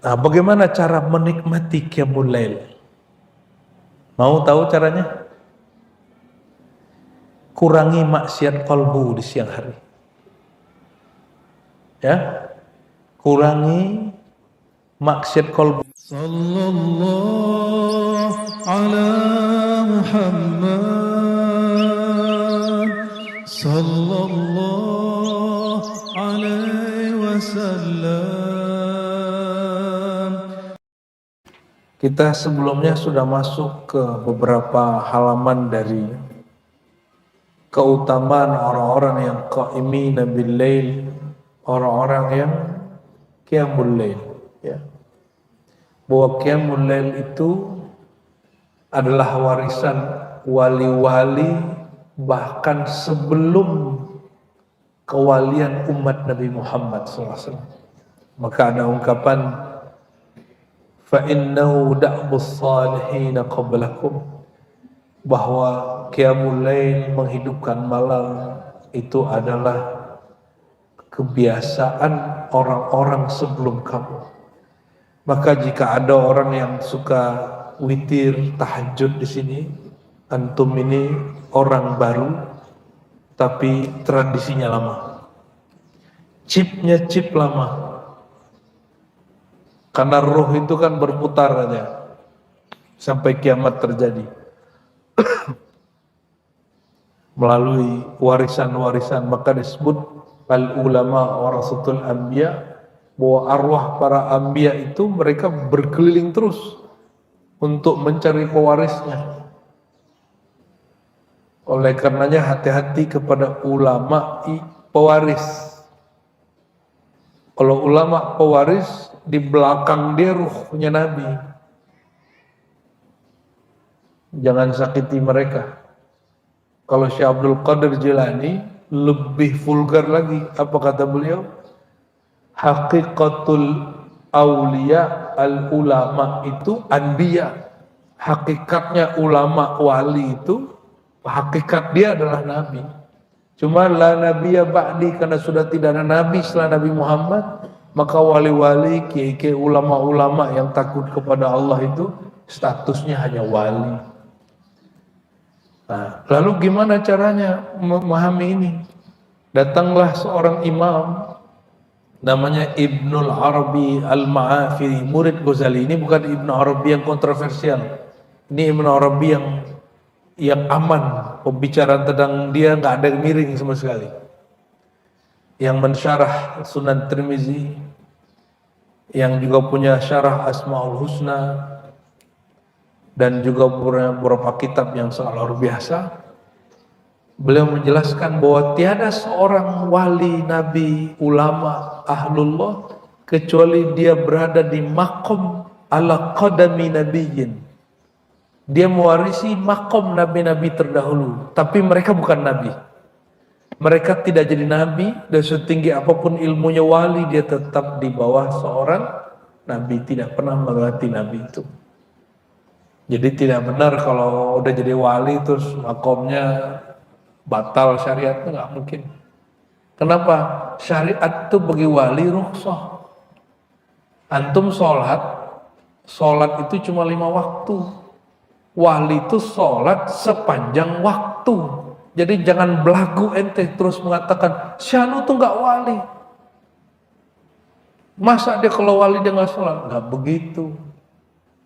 Nah, bagaimana cara menikmati qiyamul lail? Mau tahu caranya? Kurangi maksiat kalbu di siang hari. Ya, kurangi maksiat kalbu. Sallallahu ala Muhammad Sallallahu alaihi wasallam. Kita sebelumnya sudah masuk ke beberapa halaman dari keutamaan orang-orang yang qa'imina bil lail, orang-orang yang qiyamul lail, ya. Bahwa qiyamul lail itu adalah warisan wali-wali bahkan sebelum kewalian umat Nabi Muhammad SAW. Maka ada ungkapan fa innahu da'bus salihin qablakum, bahwa qiyamul lail, menghidupkan malam, itu adalah kebiasaan orang-orang sebelum kamu. Maka jika ada orang yang suka witir, tahajud di sini, antum ini orang baru, tapi tradisinya lama. Chipnya chip lama. Karena roh itu kan berputar aja sampai kiamat terjadi. Melalui warisan-warisan, maka disebut al ulama warasatul anbiya, bahwa arwah para anbiya itu mereka berkeliling terus untuk mencari pewarisnya. Oleh karenanya hati-hati kepada ulama pewaris. Kalau ulama pewaris, di belakang dia ruhnya Nabi. Jangan sakiti mereka. Kalau Syekh Abdul Qadir Jilani lebih vulgar lagi. Apa kata beliau? Haqiqatul awliya al-ulama itu anbiya. Hakikatnya ulama wali itu, hakikat dia adalah Nabi. Cuma la nabiyya ba'di, karena sudah tidak ada Nabi setelah Nabi Muhammad, maka wali-wali, kiai-kiai, ulama-ulama yang takut kepada Allah itu statusnya hanya wali. Nah, lalu gimana caranya memahami ini? Datanglah seorang imam namanya Ibnul Arabi Al-Ma'afiri, murid Ghazali. Ini bukan Ibnu Arabi yang kontroversial. Ini Ibnu Arabi yang aman. Pembicaraan tentang dia nggak ada yang miring sama sekali. Yang mensyarah Sunan Tirmizi, yang juga punya syarah Asmaul Husna, dan juga beberapa kitab yang sangat luar biasa. Beliau menjelaskan bahwa tiada seorang wali, nabi, ulama, ahlullah kecuali dia berada di maqam ala qadami nabiyyin. Dia mewarisi maqam nabi-nabi terdahulu, tapi mereka bukan nabi. Mereka tidak jadi nabi, dan setinggi apapun ilmunya wali, dia tetap di bawah seorang nabi, tidak pernah melewati nabi itu. Jadi tidak benar kalau udah jadi wali terus makomnya batal, syariat itu nggak mungkin. Kenapa? Syariat itu bagi wali rukhsah. Antum sholat itu cuma 5 waktu. Wali itu sholat sepanjang waktu. Jadi jangan belagu ente terus mengatakan Syanu tuh nggak wali. Masa dia kalau wali dia nggak sholat? Nggak begitu.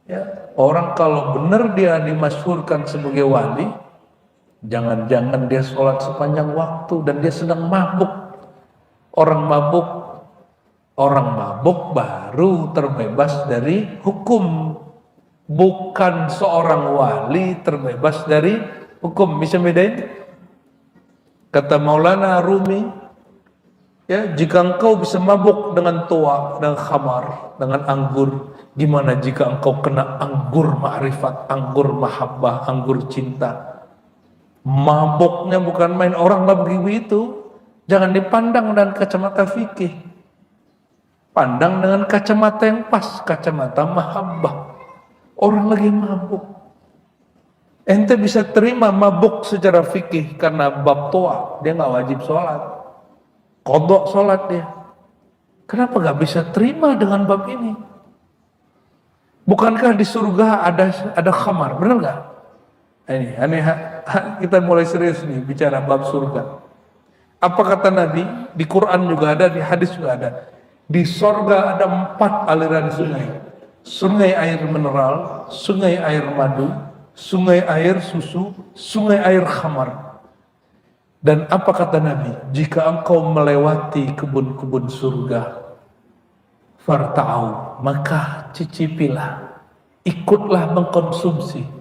Ya, orang kalau benar dia dimasyhurkan sebagai wali, jangan-jangan dia sholat sepanjang waktu dan dia sedang mabuk. Orang mabuk baru terbebas dari hukum. Bukan seorang wali terbebas dari hukum. Bisa bedain? Kata Maulana Rumi, ya, jika engkau bisa mabuk dengan tua, dengan khamar, dengan anggur, gimana jika engkau kena anggur ma'rifat, anggur mahabbah, anggur cinta? Mabuknya bukan main, orang lah begitu. Jangan dipandang dengan kacamata fikih. Pandang dengan kacamata yang pas, kacamata mahabbah. Orang lagi mabuk. Ente bisa terima mabuk secara fikih karena bab tua, dia nggak wajib sholat, qadha sholat dia. Kenapa nggak bisa terima dengan bab ini? Bukankah di surga ada khamar? Benar nggak? Ini kita mulai serius nih bicara bab surga. Apa kata Nabi? Di Quran juga ada, di hadis juga ada. Di surga ada 4 aliran sungai. Sungai air mineral, sungai air madu, sungai air susu, sungai air khamar. Dan apa kata Nabi? Jika engkau melewati kebun-kebun surga, farta'au, maka cicipilah, ikutlah mengkonsumsi.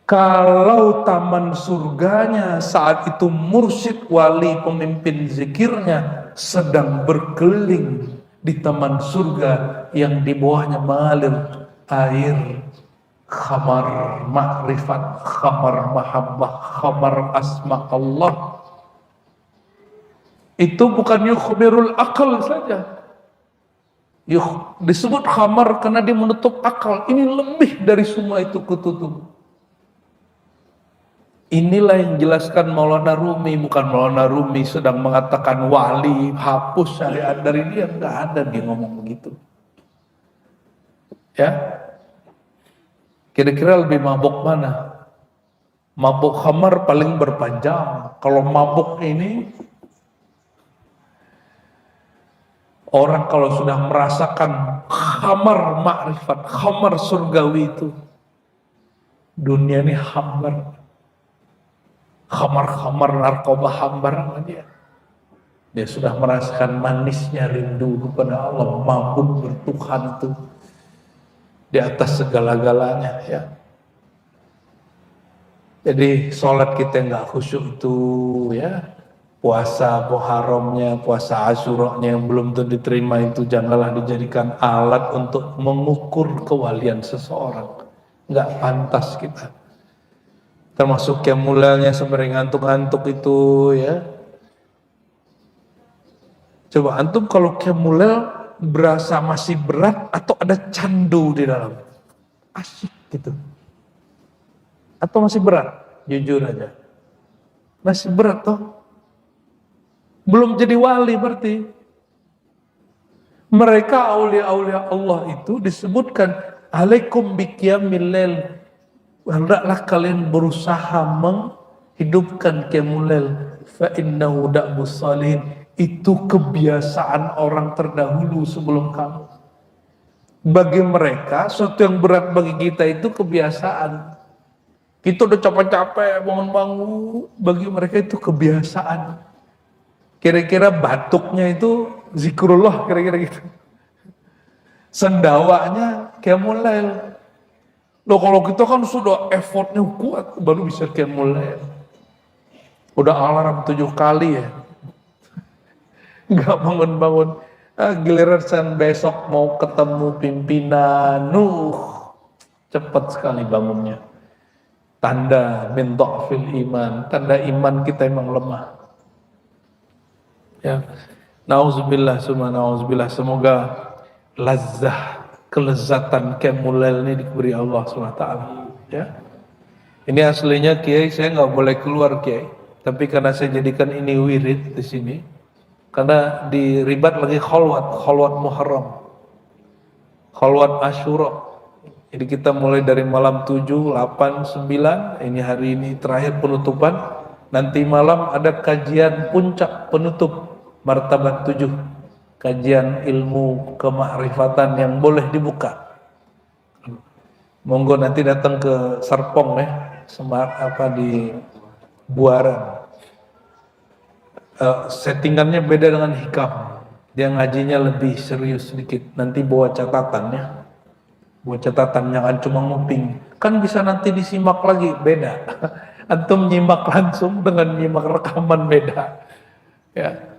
Kalau taman surganya saat itu mursyid wali pemimpin zikirnya sedang berkeliling di taman surga yang di bawahnya mengalir air khamar ma'rifat, khamar mahabbah, khamar asma Allah, itu bukan yukhbirul akal saja. Disebut khamar karena dia menutup akal. Ini lebih dari semua itu ketutup. Inilah yang jelaskan Maulana Rumi. Bukan Maulana Rumi sedang mengatakan wali hapus syariat dari dia. Nggak ada dia ngomong begitu. Ya, kira-kira lebih mabuk mana? Mabuk khamar paling berpanjang. Kalau mabuk ini, orang kalau sudah merasakan khamar ma'rifat, khamar surgawi itu, dunia ini hambar. Khamar-khamar narkoba hambar sama dia. Dia sudah merasakan manisnya rindu kepada Allah, mabuk bertuhan itu di atas segala-galanya, ya. Jadi sholat kita nggak khusyuk itu, ya. Puasa Muharramnya, puasa Asyuranya yang belum tentu diterima itu janganlah dijadikan alat untuk mengukur kewalian seseorang. Nggak pantas kita. Termasuk yang mulanya sampai ngantuk-ngantuk itu, ya. Coba antum kalau kemulel berasa masih berat atau ada candu di dalam, asik gitu, atau masih berat? Jujur aja, masih berat toh. Belum jadi wali berarti. Mereka aulia-aulia Allah itu disebutkan alaikum biqiyamil lail. Hendaklah kalian berusaha menghidupkan qiyamul lail, fa innahu da'bus salihin. Itu kebiasaan orang terdahulu sebelum kamu. Bagi mereka sesuatu yang berat bagi kita itu kebiasaan. Kita udah capek-capek bangun-bangun, bagi mereka itu kebiasaan. Kira-kira batuknya itu zikrullah, kira-kira gitu. Sendawanya qiyamul lail. Loh kalau kita kan sudah effortnya kuat baru bisa qiyamul lail. Udah alarm 7 kali ya, nggak bangun-bangun. Giliran besok mau ketemu pimpinan, cepat sekali bangunnya. Tanda min dha'fil iman, tanda iman kita emang lemah. Ya, nauzubillah summa nauzubillah. Semoga lazah, kelezatan qiyamul lail ini diberi Allah SWT. Ya, ini aslinya Kiai saya nggak boleh keluar Kiai, tapi karena saya jadikan ini wirid di sini, karena di Ribat lagi khalwat Muharram, khalwat Asyura. Jadi kita mulai dari malam 7, 8, 9, ini hari ini terakhir penutupan. Nanti malam ada kajian puncak penutup martabat 7, kajian ilmu kemakrifatan yang boleh dibuka. Monggo nanti datang ke Serpong ya, di Buaran. Settingannya beda dengan Hikam. Dia ngajinya lebih serius sedikit. Nanti bawa catatannya, bawa catatan, jangan cuma nguping. Kan bisa nanti disimak lagi, beda. Antum nyimak langsung dengan nyimak rekaman beda. Ya.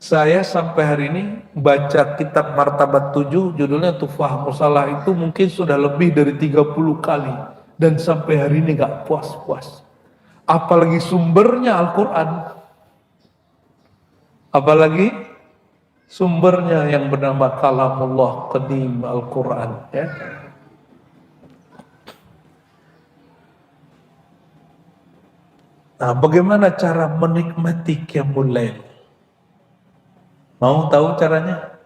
Saya sampai hari ini baca kitab Martabat 7, judulnya Tufah Musalah, itu mungkin sudah lebih dari 30 kali. Dan sampai hari ini gak puas-puas. Apalagi sumbernya Al-Quran. Apalagi sumbernya yang bernama Kalamullah Qadim Al-Quran. Ya. Nah, bagaimana cara menikmati qiyamul lail? Mau tahu caranya?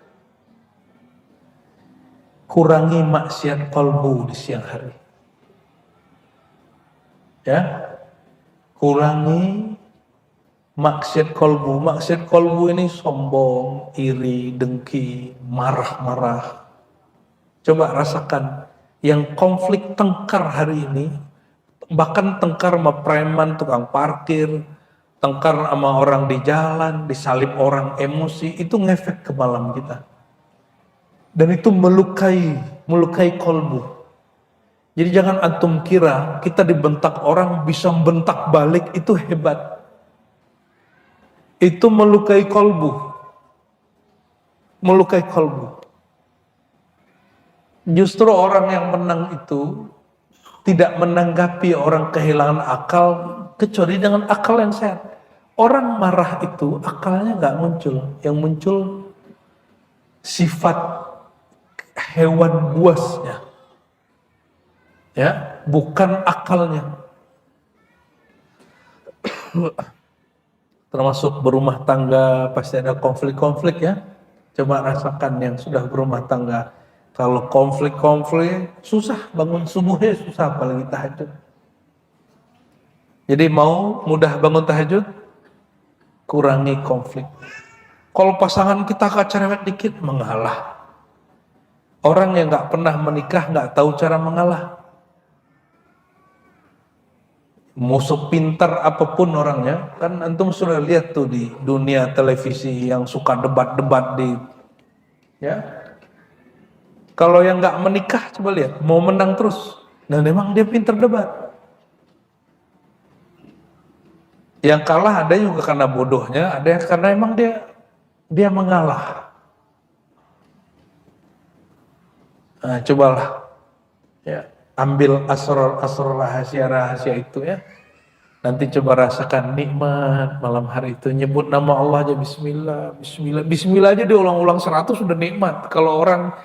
kurangi maksiat kolbu di siang hari. Ya, kurangi maksiat kolbu. Maksiat kolbu ini sombong, iri, dengki, marah-marah. Coba rasakan yang konflik tengkar hari ini, bahkan tengkar sama preman, tukang parkir, tengkar sama orang di jalan, disalip orang, emosi, itu ngefek ke malam kita. Dan itu melukai kolbu. Jadi jangan antum kira kita dibentak orang bisa bentak balik itu hebat. Itu melukai kolbu. Melukai kolbu. Justru orang yang menang itu tidak menanggapi orang kehilangan akal kecuali dengan akal yang sehat. Orang marah itu akalnya nggak muncul. Yang muncul sifat hewan buasnya. Ya, bukan akalnya. Termasuk berumah tangga pasti ada konflik-konflik ya. Coba rasakan yang sudah berumah tangga. Kalau konflik-konflik susah bangun subuhnya, susah apalagi tahajud. Jadi mau mudah bangun tahajud, kurangi konflik. Kalau pasangan kita cerewet dikit, mengalah. Orang yang nggak pernah menikah nggak tahu cara mengalah. Musuh pintar apapun orangnya, kan antum sudah lihat tuh di dunia televisi yang suka debat-debat di, ya. Kalau yang nggak menikah coba lihat, mau menang terus, dan memang dia pintar debat. Yang kalah ada juga karena bodohnya, ada yang karena emang dia mengalah. Nah, cobalah, ya. Ambil asrar rahasia itu ya. Nanti coba rasakan nikmat malam hari itu. Nyebut nama Allah aja bismillah, bismillah. Bismillah aja diulang-ulang 100 sudah nikmat. Kalau orang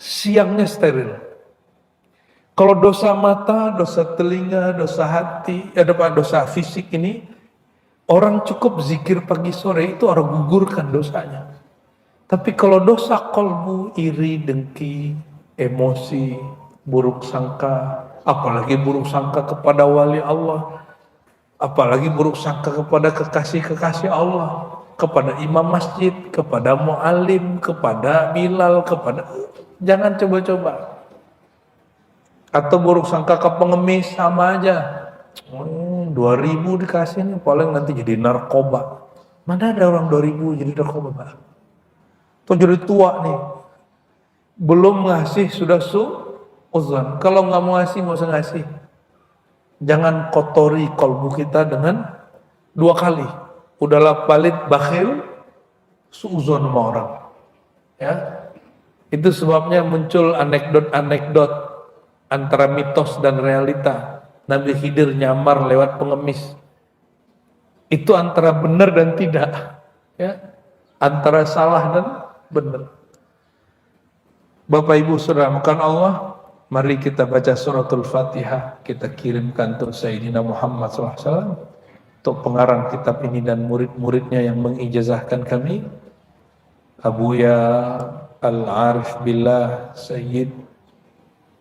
siangnya steril. Kalau dosa mata, dosa telinga, dosa hati, dosa fisik ini, orang cukup zikir pagi sore itu orang gugurkan dosanya. Tapi kalau dosa kolbu, iri, dengki, emosi, buruk sangka, apalagi buruk sangka kepada wali Allah, apalagi buruk sangka kepada kekasih-kekasih Allah, kepada imam masjid, kepada mu'alim, kepada Bilal, jangan coba-coba. Atau buruk sangka ke pengemis, sama aja. 2.000 dikasih nih, paling nanti jadi narkoba. Mana ada orang 2.000 jadi narkoba, Pak? Tuh jadi tua nih, belum ngasih sudah uzon. Kalau nggak mau ngasih, nggak usah ngasih. Jangan kotori kolbu kita dengan 2 kali. Udahlah palit, bakhil, suuzon sama orang. Ya, itu sebabnya muncul anekdot-anekdot antara mitos dan realita. Nabi Khidir nyamar lewat pengemis. Itu antara benar dan tidak. Ya, antara salah dan benar. Bapak Ibu saudara makan Allah, mari kita baca suratul Fatihah, kita kirimkan untuk Sayyidina Muhammad SAW, untuk pengarang kitab ini dan murid-muridnya yang mengijazahkan kami, Abuya Al-Arif Billah Sayyid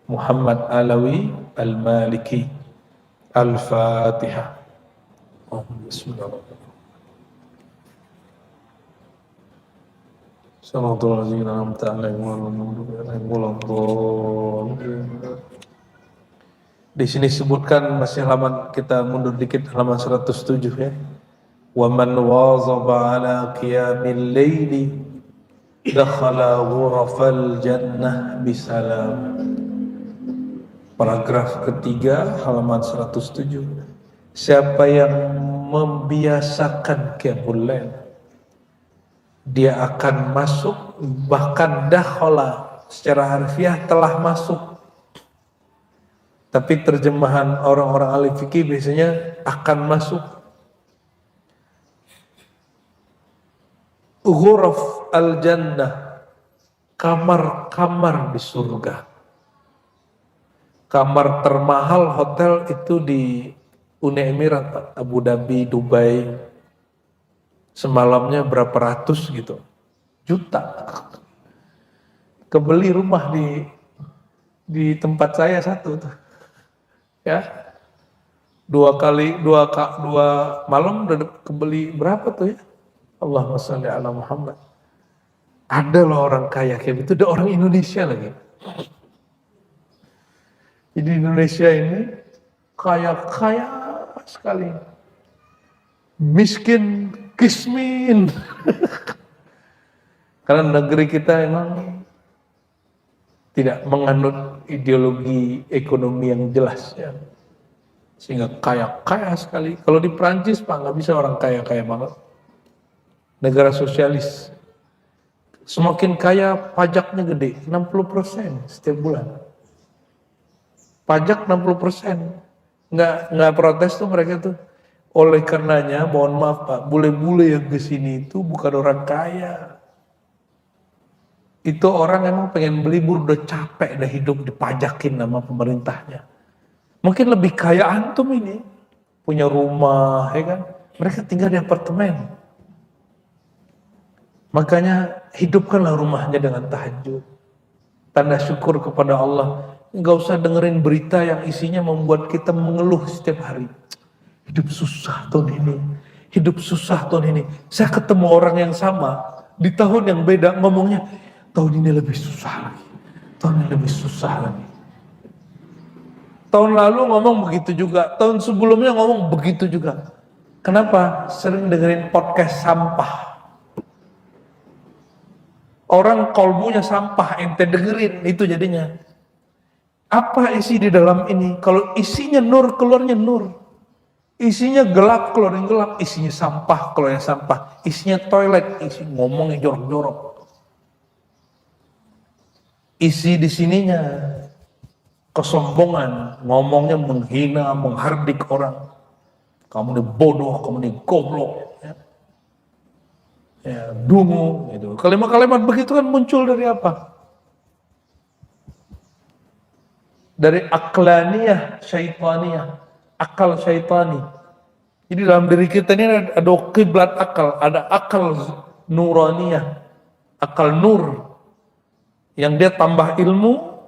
Muhammad Alawi Al-Maliki. Al-Fatihah. Bismillahirrahmanirrahim. Di sini sebutkan, masih halaman, kita mundur dikit, halaman 107 ya. Wa man wazaba ala qiyamil laili dakhala ghurafal jannah bisalam. Paragraf ketiga halaman 107. Siapa yang membiasakan qiyamul lail, dia akan masuk, bahkan dakhala secara harfiah telah masuk. Tapi terjemahan orang-orang ahli fikih biasanya akan masuk. Ghuraf al-jannah, kamar-kamar di surga. Kamar termahal hotel itu di Uni Emirat, Abu Dhabi, Dubai. Semalamnya berapa ratus gitu, juta. Kebeli rumah di Di tempat saya satu tuh. Ya. Dua malam udah kebeli berapa tuh ya? Allahumma sholli ala Muhammad. Ada loh orang kaya kayak gitu, ada orang Indonesia lagi. Jadi Indonesia ini kaya sekali. Miskin, kismin. Karena negeri kita emang tidak menganut ideologi ekonomi yang jelas ya. Sehingga kaya sekali. Kalau di Prancis Pak nggak bisa orang kaya banget. Negara sosialis. Semakin kaya pajaknya gede, 60% setiap bulan. Pajak 60%. Nggak protes tuh mereka tuh. Oleh karenanya, mohon maaf Pak, bule-bule yang kesini itu bukan orang kaya. Itu orang emang pengen belibur, udah capek, udah hidup dipajakin sama pemerintahnya. Mungkin lebih kaya antum ini, punya rumah, ya kan? Mereka tinggal di apartemen. Makanya hidupkanlah rumahnya dengan tahajud. Tanda syukur kepada Allah. Nggak usah dengerin berita yang isinya membuat kita mengeluh setiap hari. Hidup susah tahun ini, hidup susah tahun ini. Saya ketemu orang yang sama, di tahun yang beda ngomongnya, tahun ini lebih susah lagi, tahun ini lebih susah lagi. Tahun lalu ngomong begitu juga, tahun sebelumnya ngomong begitu juga. Kenapa? Sering dengerin podcast sampah. Orang kolbunya sampah, ente dengerin, itu jadinya. Apa isi di dalam ini? Kalau isinya nur, keluarnya nur. Isinya gelap, keluarnya gelap. Isinya sampah, keluarnya sampah. Isinya toilet, ngomongnya jorok-jorok. Isi di sininya kesombongan, ngomongnya menghina, menghardik orang. Kamu ini bodoh, kamu ini goblok. Ya, dungu. Gitu. Kalimat-kalimat begitu kan muncul dari apa? Dari aklaniyah, syaitaniyah. Akal syaitani. Jadi dalam diri kita ini ada kiblat akal. Ada akal nuraniyah. Akal nur. Yang dia tambah ilmu,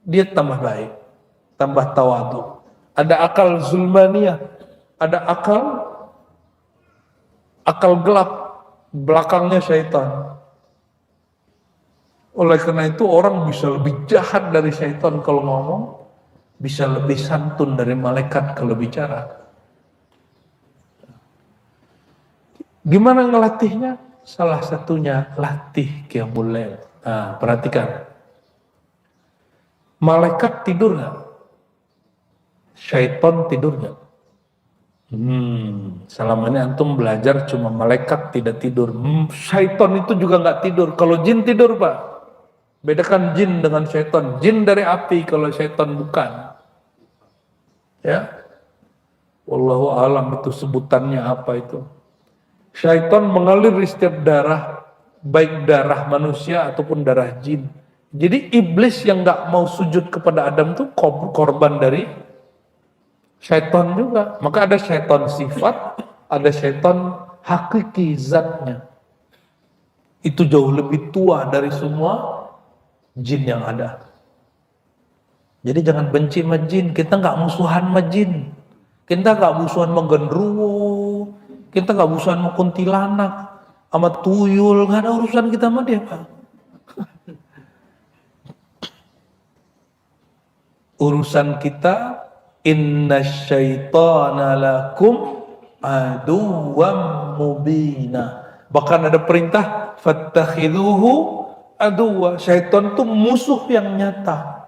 dia tambah baik, tambah tawadu. Ada akal zulmaniyah, ada akal gelap, belakangnya syaitan. Oleh karena itu orang bisa lebih jahat dari syaitan kalau ngomong, bisa lebih santun dari malaikat kalau bicara. Gimana ngelatihnya? Salah satunya latih qiyamul lail. Nah, perhatikan. Malaikat tidur nggak? Syaitan tidur nggak? Selama ini antum belajar cuma malaikat tidak tidur. Syaitan itu juga nggak tidur. Kalau jin tidur Pak. Bedakan jin dengan syaitan. Jin dari api, kalau syaitan bukan. Ya. Wallahu alam itu sebutannya apa itu. Syaitan mengalir di setiap darah, baik darah manusia ataupun darah jin. Jadi iblis yang nggak mau sujud kepada Adam itu korban dari syaitan juga. Maka ada syaitan sifat, ada syaitan hakiki zatnya. Itu jauh lebih tua dari semua jin yang ada. Jadi jangan benci sama jin. Kita nggak musuhan sama jin. Kita nggak musuhan sama genderuwo. Kita nggak musuhan sama kuntilanak, sama tuyul. Nggak ada urusan kita sama dia Pak. Urusan kita, inna syaitana lakum aduwam mubina. Bahkan ada perintah, fattakhiduhu aduwa. Syaitan itu musuh yang nyata.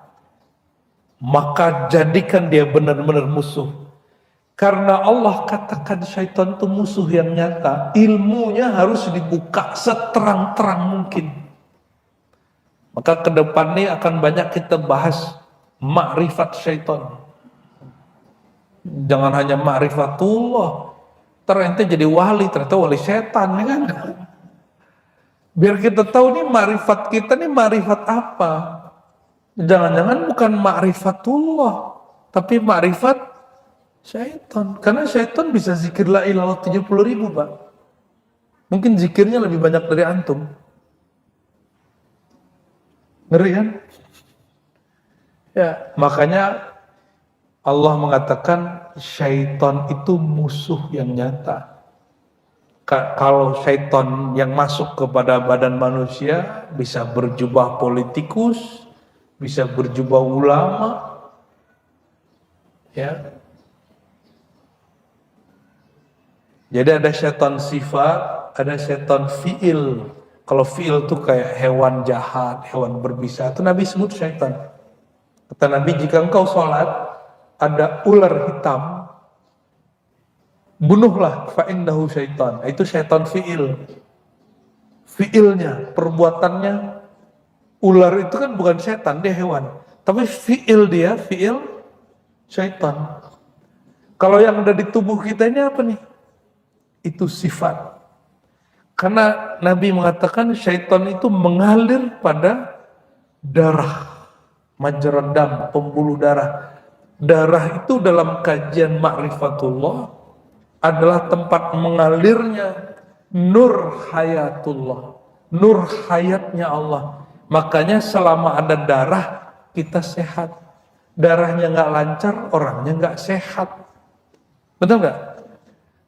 Maka jadikan dia benar-benar musuh. Karena Allah katakan syaitan itu musuh yang nyata, ilmunya harus dibuka seterang-terang mungkin. Maka ke depan ini akan banyak kita bahas ma'rifat syaitan. Jangan hanya ma'rifatullah. Ternyata jadi wali, ternyata wali setan ya kan. Biar kita tahu nih ma'rifat kita nih ma'rifat apa. Jangan-jangan bukan ma'rifatullah, tapi ma'rifat syaitan. Karena syaitan bisa zikir la ilaha 70.000 Pak. Mungkin zikirnya lebih banyak dari antum. Ngeri kan? Ya, makanya Allah mengatakan syaitan itu musuh yang nyata. Kalau syaitan yang masuk kepada badan manusia bisa berjubah politikus, bisa berjubah ulama, ya. Jadi ada syaitan sifat, ada syaitan fiil. Kalau fiil itu kayak hewan jahat, hewan berbisa, itu Nabi sebut syaitan. Kata Nabi, jika engkau sholat, ada ular hitam, bunuhlah, fa'innahu syaitan. Itu syaitan fi'il. Fi'ilnya, perbuatannya, ular itu kan bukan syaitan, dia hewan. Tapi fi'il dia, fi'il syaitan. Kalau yang ada di tubuh kita ini apa nih? Itu sifat. Karena Nabi mengatakan syaitan itu mengalir pada darah. Majrad dam, pembuluh darah. Darah itu dalam kajian ma'rifatullah adalah tempat mengalirnya nur hayatullah, nur hayatnya Allah. Makanya selama ada darah kita sehat. Darahnya nggak lancar, orangnya nggak sehat. Betul nggak?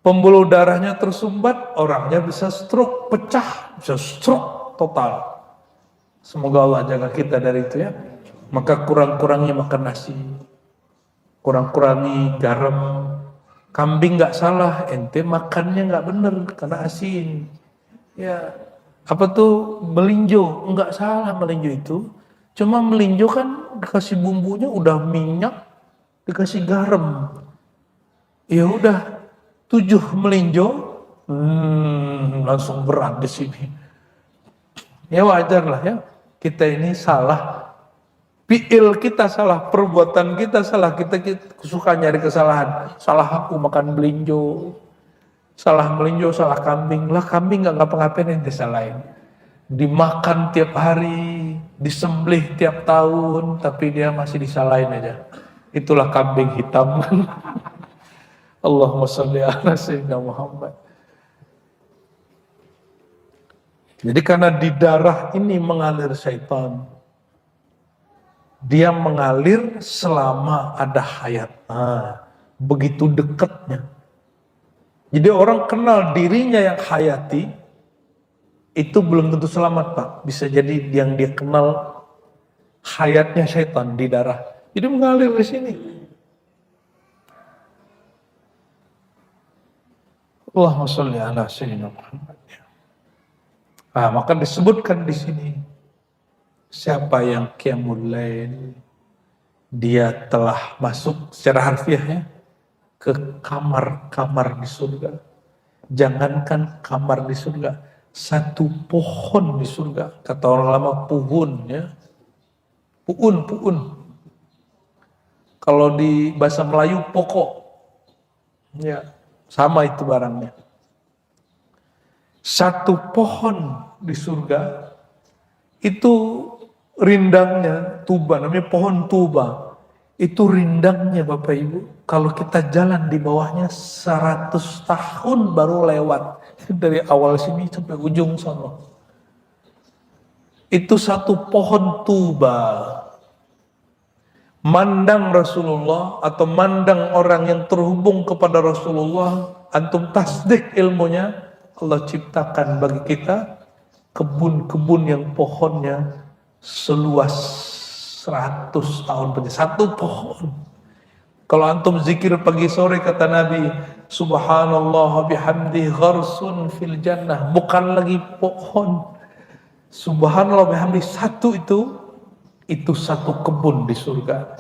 Pembuluh darahnya tersumbat, orangnya bisa stroke, pecah, bisa stroke total. Semoga Allah jaga kita dari itu ya. Maka kurang-kurangi makan nasi, kurang-kurangi garam. Kambing nggak salah, ente makannya nggak bener karena asin. Ya, apa tuh melinjo? Nggak salah melinjo itu. Cuma melinjo kan dikasih bumbunya udah minyak, dikasih garam. Ya udah 7 melinjo, langsung berat di sini. Ya wajar lah ya. Kita ini salah. Fi'il kita salah, perbuatan kita salah, kita suka nyari kesalahan. Salah aku makan melinjo, salah melinjo, salah kambing. Lah kambing nggak ngapa-ngapain yang disalahin. Dimakan tiap hari, disembelih tiap tahun, tapi dia masih disalahin aja. Itulah kambing hitam. Allahumma sholli ala sayyidina Muhammad. Jadi karena di darah ini mengalir syaitan. Dia mengalir selama ada hayat. Nah, begitu dekatnya. Jadi orang kenal dirinya yang hayati, itu belum tentu selamat Pak. Bisa jadi yang dia kenal hayatnya syaitan di darah. Jadi mengalir di sini. Allahumma sholli ala sayyidina Muhammad. Nah, maka disebutkan di sini. Siapa yang qiyamul lail, dia telah masuk secara harfiahnya ke kamar-kamar di surga. Jangankan kamar di surga, satu pohon di surga. Kata orang lama puhun ya. Puun. Kalau di bahasa Melayu pokok. Ya, sama itu barangnya. Satu pohon di surga itu rindangnya tuba, namanya pohon tuba. Itu rindangnya Bapak Ibu. Kalau kita jalan di bawahnya 100 tahun baru lewat. Dari awal sini sampai ujung sana. Itu satu pohon tuba. Mandang Rasulullah atau mandang orang yang terhubung kepada Rasulullah. Antum tasdik ilmunya. Allah ciptakan bagi kita kebun-kebun yang pohonnya seluas 100 tahun punya satu pohon. Kalau antum zikir pagi sore kata Nabi, subhanallah bihamdi gharsun fil jannah, bukan lagi pohon. Subhanallah bihamdi satu itu satu kebun di surga.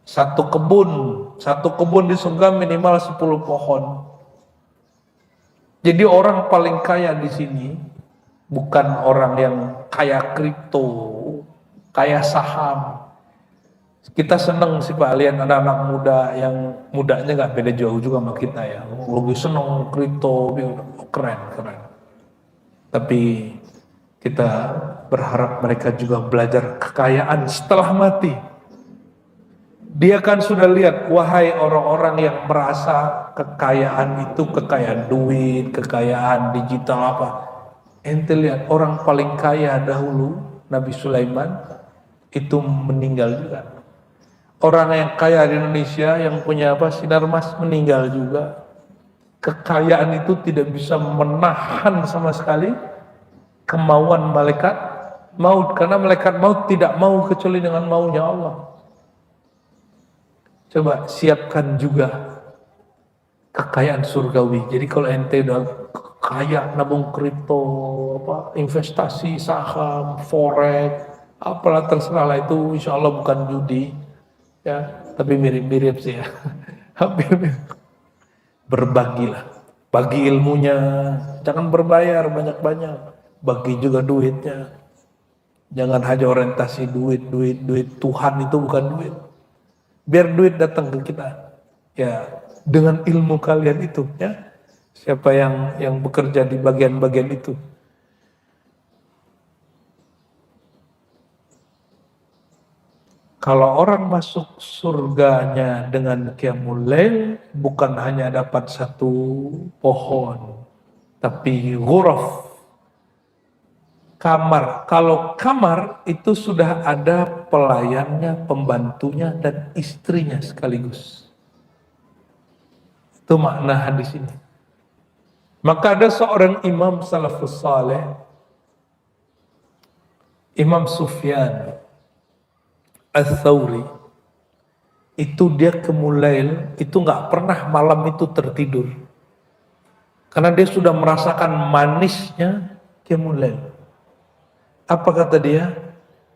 Satu kebun di surga minimal 10 pohon. Jadi orang paling kaya di sini bukan orang yang kaya kripto, kaya saham. Kita seneng sih Pak, lihat anak-anak muda yang mudanya nggak beda jauh juga sama kita ya. Lebih seneng kripto, keren. Tapi kita berharap mereka juga belajar kekayaan setelah mati. Dia kan sudah lihat, wahai orang-orang yang merasa kekayaan itu kekayaan duit, kekayaan digital apa. Ente lihat orang paling kaya dahulu, Nabi Sulaiman, itu meninggal juga. Orang yang kaya di Indonesia yang punya apa sinar mas meninggal juga. Kekayaan itu tidak bisa menahan sama sekali kemauan malaikat maut, karena malaikat maut tidak mau kecuali dengan maunya Allah. Coba siapkan juga kekayaan surgawi. Jadi kalau ente udah kaya nabung kripto, apa investasi saham, forex, apalah terserah lah, itu insya Allah bukan judi, ya, tapi mirip-mirip sih ya. Hampir mirip. Berbagilah, bagi ilmunya, jangan berbayar banyak-banyak, bagi juga duitnya. Jangan hanya orientasi duit. Tuhan itu bukan duit. Biar duit datang ke kita, ya dengan ilmu kalian itu, ya. Siapa yang bekerja di bagian-bagian itu. Kalau orang masuk surganya dengan qiyamul lail, bukan hanya dapat satu pohon, tapi ghuraf, kamar. Kalau kamar itu sudah ada pelayannya, pembantunya, dan istrinya sekaligus. Itu makna hadis ini. Maka ada seorang imam salafus saleh, Imam Sufyan Ats-Tsauri, itu dia qiyamul itu nggak pernah malam itu tertidur, karena dia sudah merasakan manisnya qiyamul lail. Apa kata dia?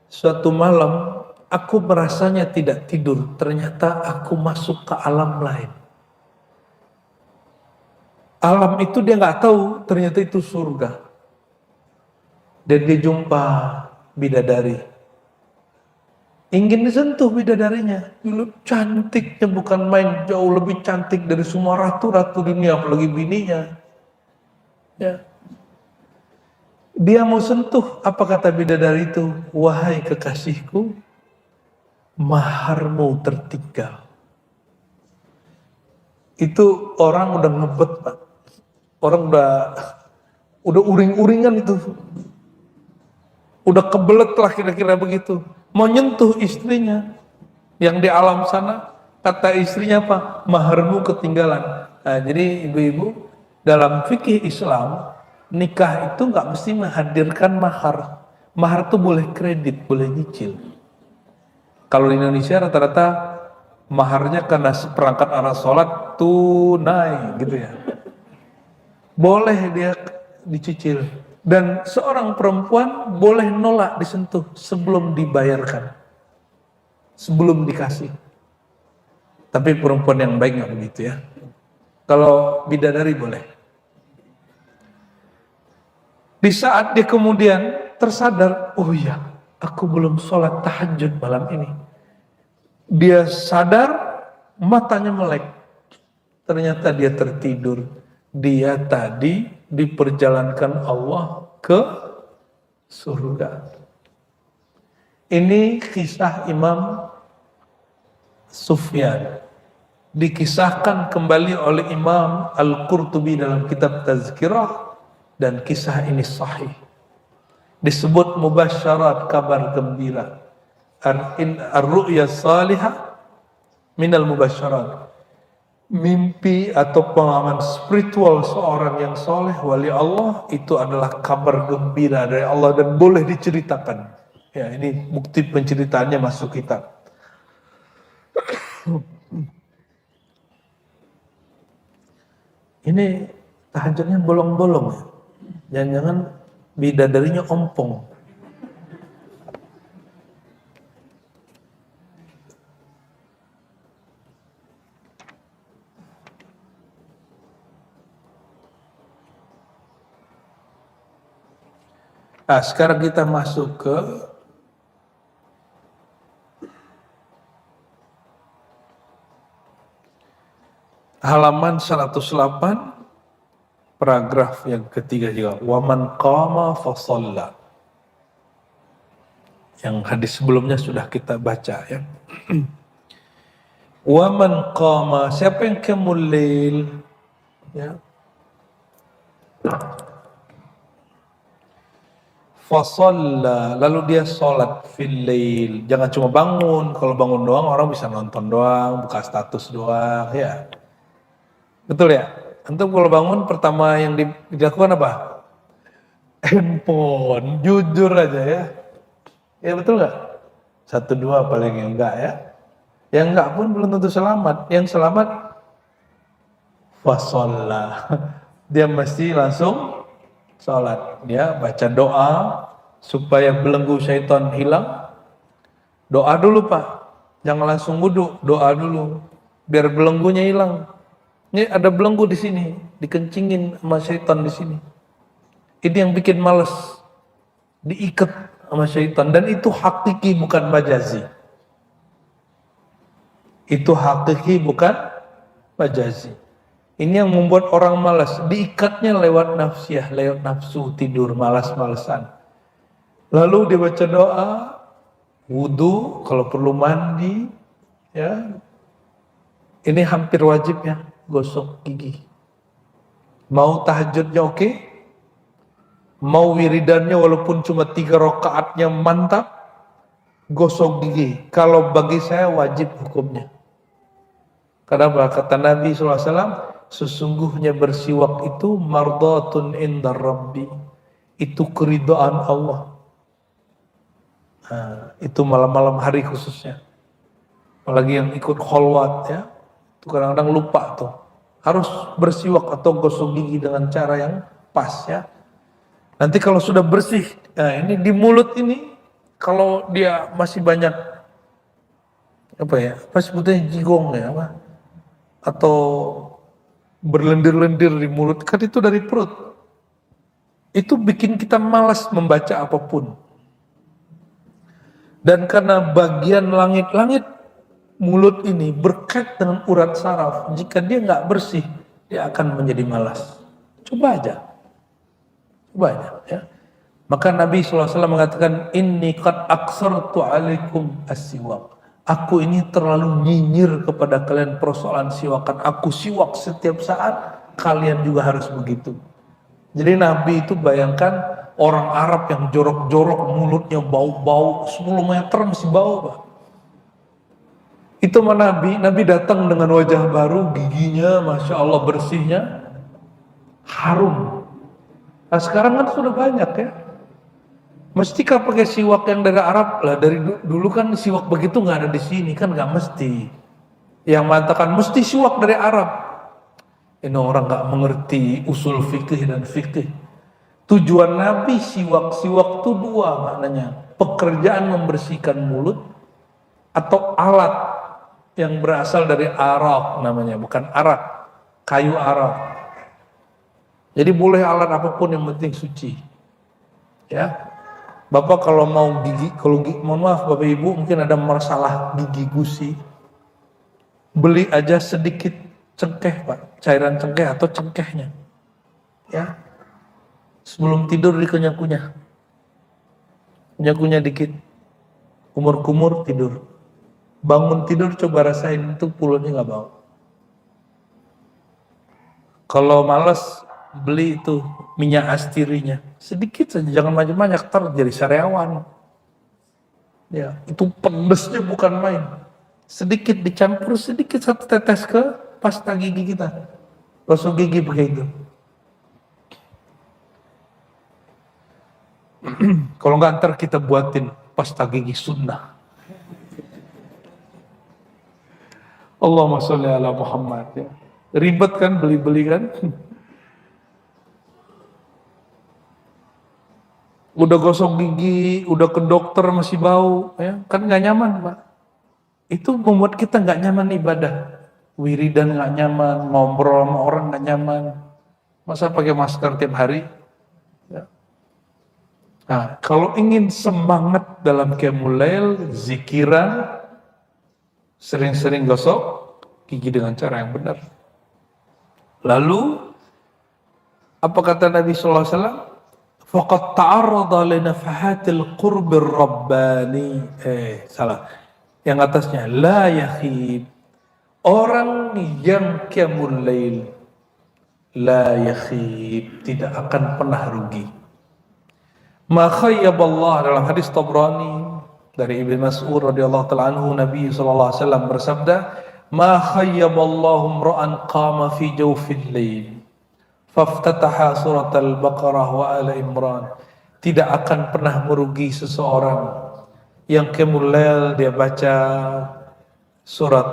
Suatu malam aku merasanya tidak tidur, ternyata aku masuk ke alam lain. Alam itu dia nggak tahu, ternyata itu surga. Dan dia jumpa bidadari. Ingin disentuh bidadarinya. Dulu cantiknya bukan main, jauh lebih cantik dari semua ratu-ratu dunia, apalagi bininya. Ya. Dia mau sentuh, apa kata bidadari itu? Wahai kekasihku, maharmu tertinggal. Itu orang udah ngebet, Pak. Orang udah uring-uringan itu. Udah kebelet lah kira-kira begitu. Mau nyentuh istrinya yang di alam sana, kata istrinya apa? Maharmu ketinggalan. Nah, jadi ibu-ibu, dalam fikih Islam, nikah itu nggak mesti menghadirkan mahar. Mahar itu boleh kredit, boleh nyicil. Kalau di Indonesia rata-rata maharnya karena seperangkat alat sholat tunai gitu ya. Boleh dia dicicil. Dan seorang perempuan boleh nolak disentuh sebelum dibayarkan, sebelum dikasih. Tapi perempuan yang baik nggak begitu ya. Kalau bidadari boleh. Di saat dia kemudian tersadar, oh iya, aku belum sholat tahajud malam ini. Dia sadar, matanya melek. Ternyata dia tertidur. Dia tadi diperjalankan Allah ke surga. Ini kisah Imam Sufyan. Dikisahkan kembali oleh Imam Al-Qurtubi dalam kitab Tazkirah, dan kisah ini sahih. Disebut mubasyarat, kabar gembira. Ar-ru'ya salihah minal mubasyarat. Mimpi atau pengalaman spiritual seorang yang soleh, wali Allah, itu adalah kabar gembira dari Allah dan boleh diceritakan. Ya, ini bukti penceritaannya masuk kitab. Ini tahajudnya bolong-bolong ya. Jangan-jangan bidadarinya ompong. Nah, sekarang kita masuk ke halaman 108, paragraf yang ketiga juga. Waman qama fasalla. Yang hadis sebelumnya sudah kita baca ya. Waman qama, siapa yang qiyamul lail ya. Fasalla, lalu dia sholat fil lail. Jangan cuma bangun. Kalau bangun doang orang bisa nonton doang, buka status doang, ya. Betul ya? Antum kalau bangun pertama yang dilakukan apa? Handphone, jujur aja ya. Ya betul nggak? Satu dua paling yang enggak ya. Yang enggak pun belum tentu selamat. Yang selamat fasalla. Dia mesti langsung sholat. Dia baca doa supaya belenggu syaitan hilang. Doa dulu Pak. Jangan langsung wudhu, doa dulu. Biar belenggunya hilang. Ini ada belenggu di sini, dikencingin sama syaitan di sini. Ini yang bikin males. Diikat sama syaitan, dan itu hakiki bukan majazi. Itu hakiki bukan majazi. Ini yang membuat orang malas, diikatnya lewat nafsiyah, lewat nafsu, tidur, malas-malesan. Lalu dia baca doa, wudu, kalau perlu mandi, ya. Ini hampir wajib ya, gosok gigi. Mau tahajudnya oke? Mau wiridannya walaupun cuma 3 rakaatnya mantap, gosok gigi. Kalau bagi saya wajib hukumnya. Kenapa? Kata Nabi SAW, sesungguhnya bersiwak itu mardatun indar Rabbi. Itu keridhaan Allah. Nah, itu malam-malam hari khususnya. Apalagi yang ikut kholwat ya. Itu kadang-kadang lupa tuh. Harus bersiwak atau gosok gigi dengan cara yang pas ya. Nanti kalau sudah bersih, nah ini di mulut ini, kalau dia masih banyak, apa ya, apa sebutnya jigong ya, apa? Atau berlendir-lendir di mulut, kan itu dari perut. Itu bikin kita malas membaca apapun. Dan karena bagian langit-langit mulut ini berkait dengan urat saraf, jika dia nggak bersih, dia akan menjadi malas. Coba aja. Banyak ya. Maka Nabi SAW mengatakan, inni qad aksartu alaikum as-siwak. Aku ini terlalu nyinyir kepada kalian persoalan siwakan. Aku siwak setiap saat, kalian juga harus begitu. Jadi Nabi itu bayangkan orang Arab yang jorok-jorok, mulutnya bau-bau, 10 meter masih bau Pak. Itu sama Nabi datang dengan wajah baru, giginya Masya Allah bersihnya, harum. Nah sekarang kan sudah banyak ya. Mestikah pakai siwak yang dari Arab? Lah dari dulu kan siwak begitu nggak ada di sini kan, nggak mesti. Yang mengatakan mesti siwak dari Arab. Ini orang nggak mengerti usul fikih dan fikih. Tujuan Nabi siwak itu 2 maknanya. Pekerjaan membersihkan mulut atau alat yang berasal dari arak namanya, bukan arak, kayu arak. Jadi boleh alat apapun yang penting suci. Ya. Bapak kalau mau gigi, mohon maaf Bapak Ibu mungkin ada masalah gigi gusi. Beli aja sedikit cengkeh Pak, cairan cengkeh atau cengkehnya. Ya. Sebelum tidur dikunyah-kunyah. Kunyah-kunyah dikit. Kumur-kumur tidur. Bangun tidur coba rasain itu mulutnya nggak bau. Kalau malas beli itu minyak astirinya sedikit saja, jangan banyak-banyak, ntar jadi sariawan ya. Itu pedesnya bukan main. Sedikit dicampur sedikit, 1 tetes ke pasta gigi kita, gosok gigi begitu. Kalau nggak ntar kita buatin pasta gigi sunnah. Allahumma sholli ala Muhammad ya. Ribet kan beli-beli kan. Udah gosok gigi, udah ke dokter masih bau, ya kan nggak nyaman Pak. Itu membuat kita nggak nyaman ibadah. Wiridan nggak nyaman, ngobrol sama orang nggak nyaman. Masa pakai masker tiap hari? Ya. Nah, kalau ingin semangat dalam qiyamul lail, zikiran, sering-sering gosok gigi dengan cara yang benar. Lalu, apa kata Nabi SAW? Faqad ta'arrada li nafahatil qurbir rabbani. Salah. Yang atasnya la yakhib. Orang yang qiyamul lail la yakhib, tidak akan pernah rugi. Ma khayyaballah, dalam hadis Tabrani dari Ibnu Mas'ud radhiyallahu taala anhu, Nabi sallallahu alaihi wasallam bersabda, "Ma khayyaballahu imra'an qama fi jawfil lail faftataha surat al-Baqarah wa Al Imran." Tidak akan pernah merugi seseorang yang qiyamul dia baca surat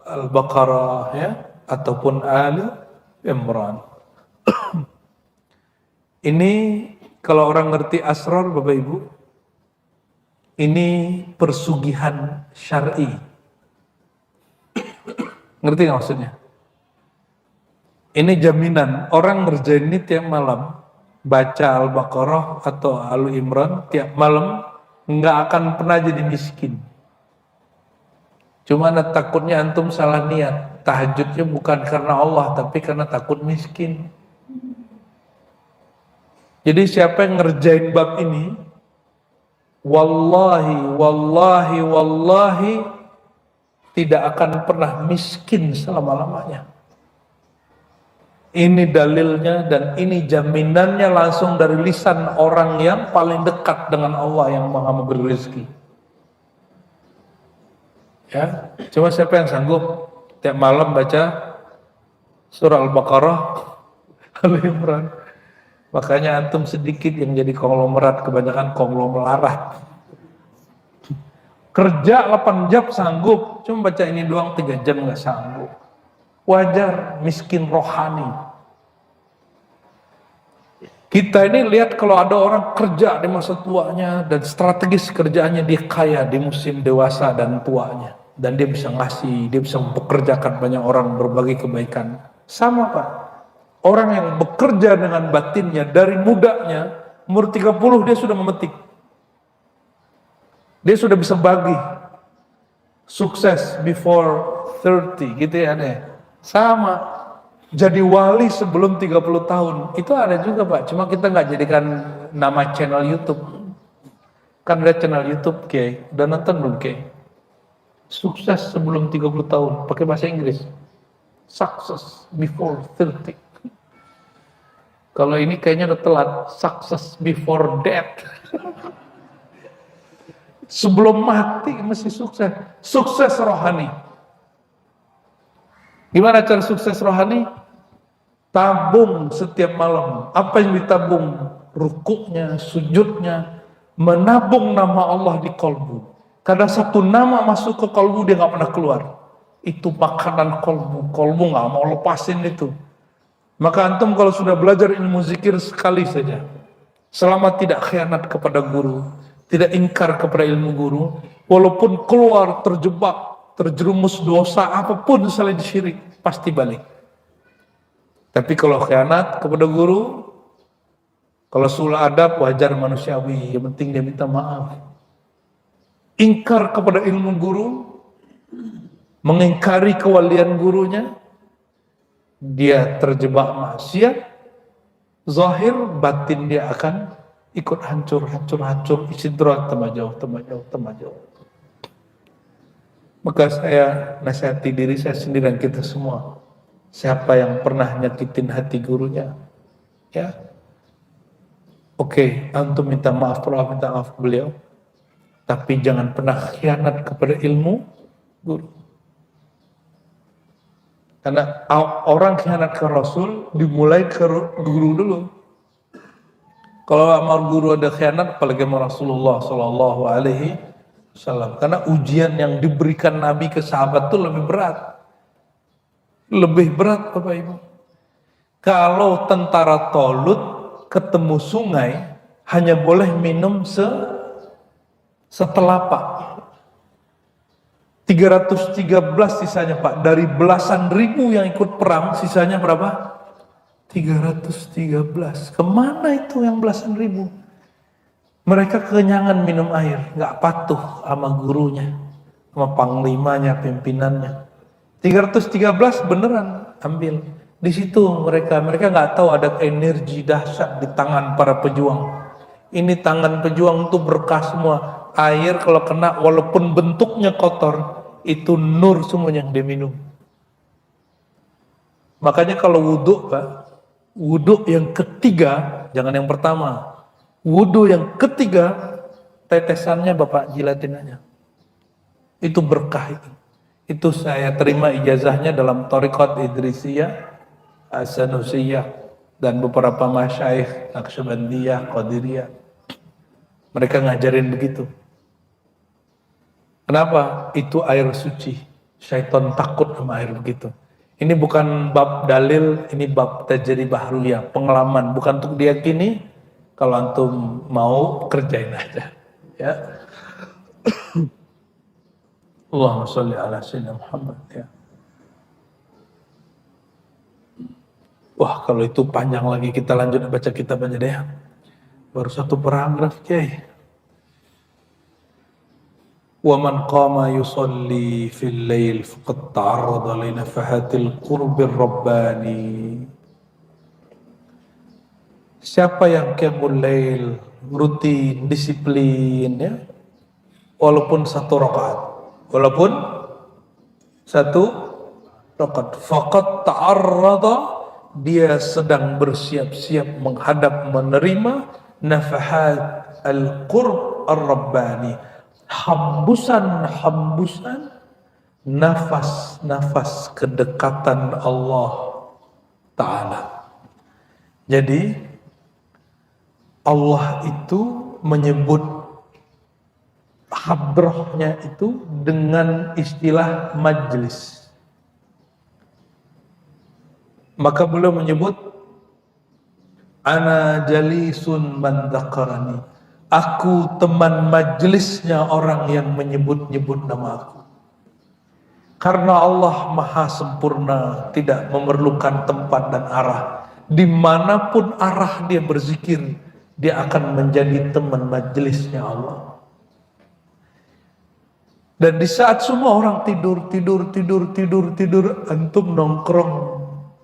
Al-Baqarah ya ataupun Al Imran. Ini kalau orang ngerti asrar Bapak Ibu, ini persugihan syar'i. Ngerti nggak maksudnya? Ini jaminan orang ngerjain ini tiap malam, baca Al-Baqarah atau Al Imran tiap malam, nggak akan pernah jadi miskin. Cuma takutnya antum salah niat, tahajudnya bukan karena Allah tapi karena takut miskin. Jadi siapa yang ngerjain bab ini, wallahi tidak akan pernah miskin selama-lamanya. Ini dalilnya dan ini jaminannya langsung dari lisan orang yang paling dekat dengan Allah yang Maha memberi rezeki. Ya, cuma siapa yang sanggup tiap malam baca surah Al-Baqarah, Al Imran. Makanya antum sedikit yang jadi konglomerat, kebanyakan konglomerarat. Kerja 8 jam sanggup, cuma baca ini doang 3 jam nggak sanggup. Wajar, miskin rohani. Kita ini lihat kalau ada orang kerja di masa tuanya dan strategis kerjaannya dia kaya di musim dewasa dan tuanya. Dan dia bisa ngasih, dia bisa mempekerjakan banyak orang berbagai kebaikan. Sama Pak. Orang yang bekerja dengan batinnya dari mudanya, umur 30 dia sudah memetik. Dia sudah bisa bagi. Sukses before 30 gitu ya deh. Sama. Jadi wali sebelum 30 tahun. Itu ada juga Pak. Cuma kita nggak jadikan nama channel YouTube. Kan ada channel YouTube Kiai. Udah nonton belum Kiai? Sukses sebelum 30 tahun. Pakai bahasa Inggris. Success before 30. Kalau ini kayaknya udah telat. Success before death. Sebelum mati mesti sukses. Sukses rohani. Gimana cara sukses rohani? Tabung setiap malam. Apa yang ditabung? Rukuknya, sujudnya. Menabung nama Allah di kolbu. Karena satu nama masuk ke kolbu dia gak pernah keluar. Itu makanan kolbu. Kolbu gak mau lepasin itu. Maka antum kalau sudah belajar ilmu zikir sekali saja, selama tidak khianat kepada guru, tidak ingkar kepada ilmu guru, walaupun keluar terjebak, terjerumus dosa apapun selain syirik, pasti balik. Tapi kalau khianat kepada guru, kalau sulah adab wajar manusiawi, yang penting dia minta maaf. Ingkar kepada ilmu guru, mengingkari kewalian gurunya, dia terjebak maksiat, zahir batin dia akan ikut hancur, istidrak tambah jauh. Maka saya nasihati diri saya sendiri dan kita semua. Siapa yang pernah nyakitin hati gurunya, ya, oke, antum minta maaf beliau, tapi jangan pernah khianat kepada ilmu guru. Karena orang khianat ke Rasul dimulai ke guru dulu. Kalau sama guru ada khianat, apalagi sama Rasulullah Sallallahu Alaihi Wasallam. Karena ujian yang diberikan Nabi ke sahabat itu lebih berat. Lebih berat Bapak Ibu. Kalau tentara Tolut ketemu sungai, hanya boleh minum setelapak. 313 sisanya Pak, dari belasan ribu yang ikut perang, sisanya berapa? 313. Kemana itu yang belasan ribu? Mereka kekenyangan minum air, nggak patuh sama gurunya, sama panglimanya, pimpinannya. 313 beneran ambil. Di situ mereka nggak tahu ada energi dahsyat di tangan para pejuang. Ini tangan pejuang itu berkah semua. Air kalau kena walaupun bentuknya kotor, itu nur semuanya yang dia minum. Makanya kalau wudhu Pak, wudhu yang ketiga, jangan yang pertama. Wudhu yang ketiga, tetesannya Bapak jilatin aja. Itu berkah itu. Itu saya terima ijazahnya dalam Thariqat Idrisiyah, As-Sanusiyah, dan beberapa masyayikh Naqsyabandiyah, Qadiriyah. Mereka ngajarin begitu. Kenapa? Itu air suci. Syaitan takut sama air begitu. Ini bukan bab dalil, ini bab tajribah ruyah, pengalaman, bukan untuk diyakini. Kalau antum mau kerjain aja, ya. Allahumma sholli ala sayyidina Muhammad, ya. Wah, kalau itu panjang lagi, kita lanjut baca kitab aja deh. Baru satu paragraf, Kiai. Wa man qama yusalli fil lail faqad ta'arrada li nafahatil qurbir rabbani. Siapa yang qiyamul lail, rutin, disiplin, ya, walaupun satu rakaat, faqad ta'arrada, dia sedang bersiap-siap menghadap menerima nafahat al-qurb ar-rabbani, hembusan-hembusan nafas-nafas kedekatan Allah Ta'ala. Jadi Allah itu menyebut hadrahnya itu dengan istilah majlis. Maka beliau menyebut ana jalisun man dzakarani. Aku teman majlisnya orang yang menyebut-nyebut nama aku. Karena Allah maha sempurna, tidak memerlukan tempat dan arah. Dimanapun arah dia berzikir, dia akan menjadi teman majelisnya Allah. Dan di saat semua orang tidur, antum nongkrong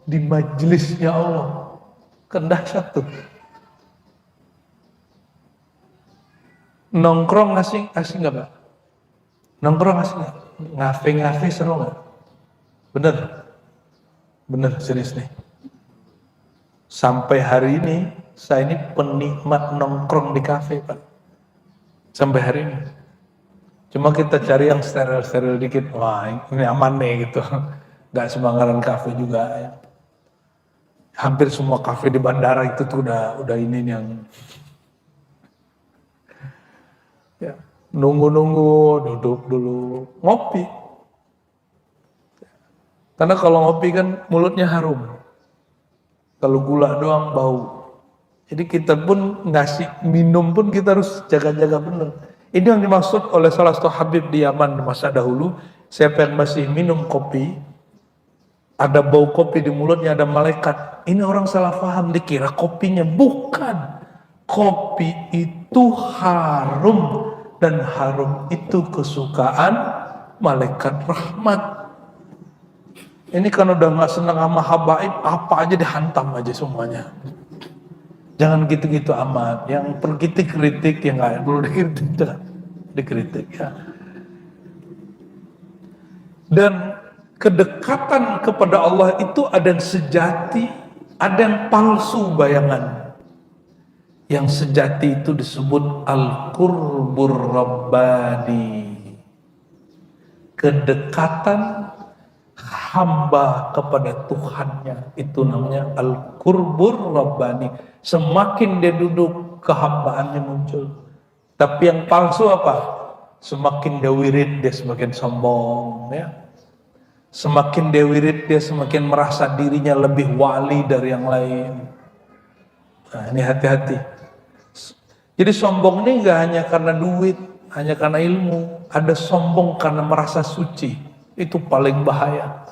di majelisnya Allah. Kan dahsyat tuh. Nongkrong asing nggak Pak? Nongkrong asing nggak? Ngafe seru nggak? Bener serius nih. Sampai hari ini saya ini penikmat nongkrong di kafe Pak. Sampai hari ini. Cuma kita cari yang steril dikit. Wah ini aman nih gitu. Gak sembarangan kafe juga ya. Hampir semua kafe di bandara itu tuh udah ini yang ya, nunggu duduk dulu ngopi. Karena kalau ngopi kan mulutnya harum. Kalau gula doang bau. Jadi kita pun ngasih minum pun kita harus jaga-jaga benar. Ini yang dimaksud oleh salah satu Habib di Yaman masa dahulu. Siapa yang masih minum kopi, ada bau kopi di mulutnya, ada malaikat. Ini orang salah paham, dikira kopinya. Bukan. Kopi itu harum. Dan harum itu kesukaan malaikat rahmat. Ini kan udah gak senang sama habaib, apa aja dihantam aja semuanya. Jangan gitu-gitu amat. Yang kritik yang gak perlu dikritik ya. Dan kedekatan kepada Allah itu ada yang sejati, ada yang palsu bayangan. Yang sejati itu disebut al-qurbur rabbani. Kedekatan hamba kepada Tuhannya, itu namanya al-qurbur rabbani. Semakin dia duduk, kehambaannya muncul. Tapi yang palsu apa? Semakin dia wirid, dia semakin sombong ya. Semakin dia wirid, dia semakin merasa dirinya lebih wali dari yang lain. Nah ini hati-hati. Jadi sombong ini gak hanya karena duit, hanya karena ilmu. Ada sombong karena merasa suci. Itu paling bahaya.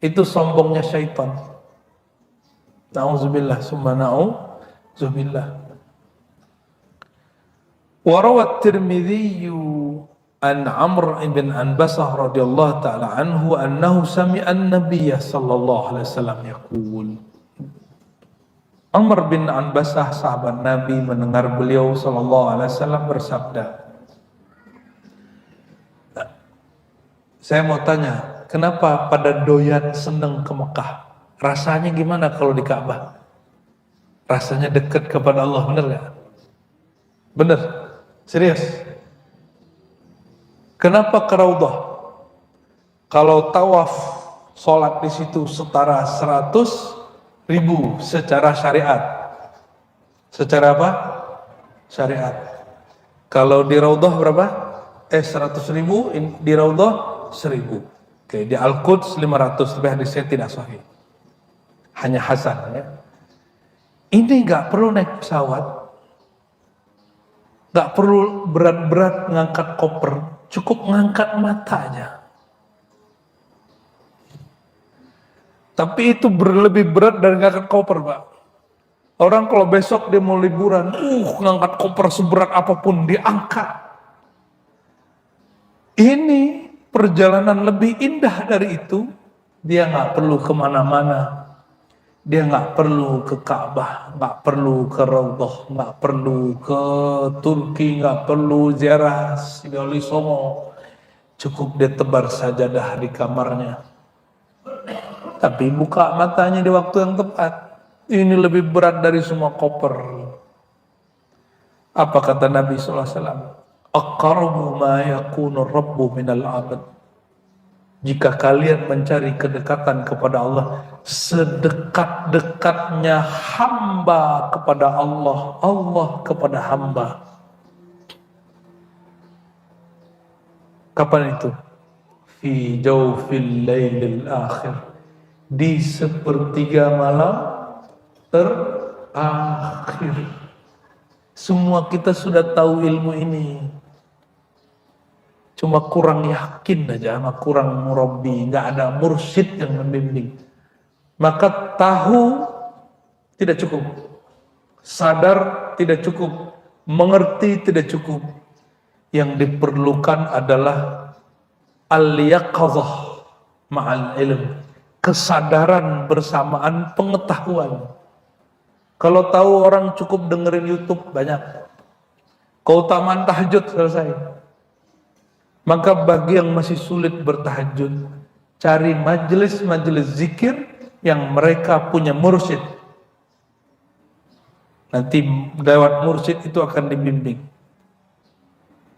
Itu sombongnya syaitan. Na'udzubillah summa na'udzubillah. Warawat Tirmidzi an Amr ibn Anbasah radhiyallahu ta'ala anhu annahu sami'a an-nabiy sallallahu alaihi wasallam yaqul. Amr bin Anbasah sahabat Nabi mendengar beliau sallallahu alaihi wasallam bersabda. Saya mau tanya, kenapa pada doyan seneng ke Mekah? Rasanya gimana kalau di Ka'bah? Rasanya dekat kepada Allah, benar gak? Bener, serius. Kenapa ke Raudhah? Kalau tawaf sholat di situ setara 100.000 secara syariat. Secara apa? Syariat. Kalau di Raudhah berapa? 100.000, di Raudhah 1.000. Oke, di Al-Quds 500, tapi hadisnya tidak sahih. Hanya hasan ya. Ini nggak perlu naik pesawat, nggak perlu berat-berat ngangkat koper, cukup ngangkat mata aja. Tapi itu lebih berat dari ngangkat koper, Pak. Orang kalau besok dia mau liburan, ngangkat koper seberat apapun diangkat. Ini perjalanan lebih indah dari itu. Dia nggak perlu kemana-mana. Dia nggak perlu ke Ka'bah, nggak perlu ke Raudhah, nggak perlu ke Turki, nggak perlu ziarah Wali Songo. Cukup dia tebar sajadah di kamarnya. Tapi buka matanya di waktu yang tepat. Ini lebih berat dari semua koper. Apa kata Nabi SAW? Aqrabu ma yakunu rabbu minal abad. Jika kalian mencari kedekatan kepada Allah, sedekat-dekatnya hamba kepada Allah, Allah kepada hamba. Kapan itu? Fi jawfil lailil akhir. Di sepertiga malam terakhir. Semua kita sudah tahu ilmu ini. Cuma kurang yakin aja, sama kurang murabbi, nggak ada mursyid yang membimbing. Maka tahu tidak cukup, sadar tidak cukup, mengerti tidak cukup. Yang diperlukan adalah al-yaqadzah ma'al ilm, kesadaran bersamaan pengetahuan. Kalau tahu orang cukup dengerin YouTube banyak, keutamaan tahajud selesai. Maka bagi yang masih sulit bertahajud, cari majelis-majelis zikir yang mereka punya mursyid. Nanti lewat mursyid itu akan dibimbing.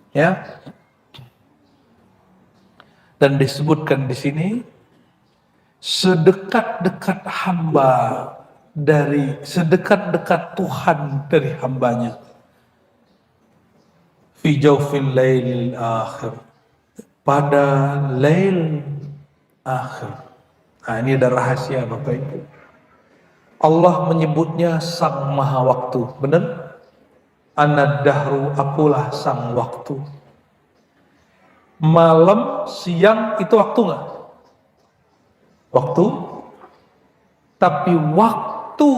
Ya. Dan disebutkan di sini, sedekat-dekat hamba dari sedekat-dekat Tuhan dari hambanya. Fi jawfil lailil akhir. Pada lail akhir. Nah, ini ada rahasia Bapak Ibu. Allah menyebutnya sang maha waktu. Benar? Ana dahru, akulah sang waktu. Malam, siang itu waktu nggak? Waktu. Tapi waktu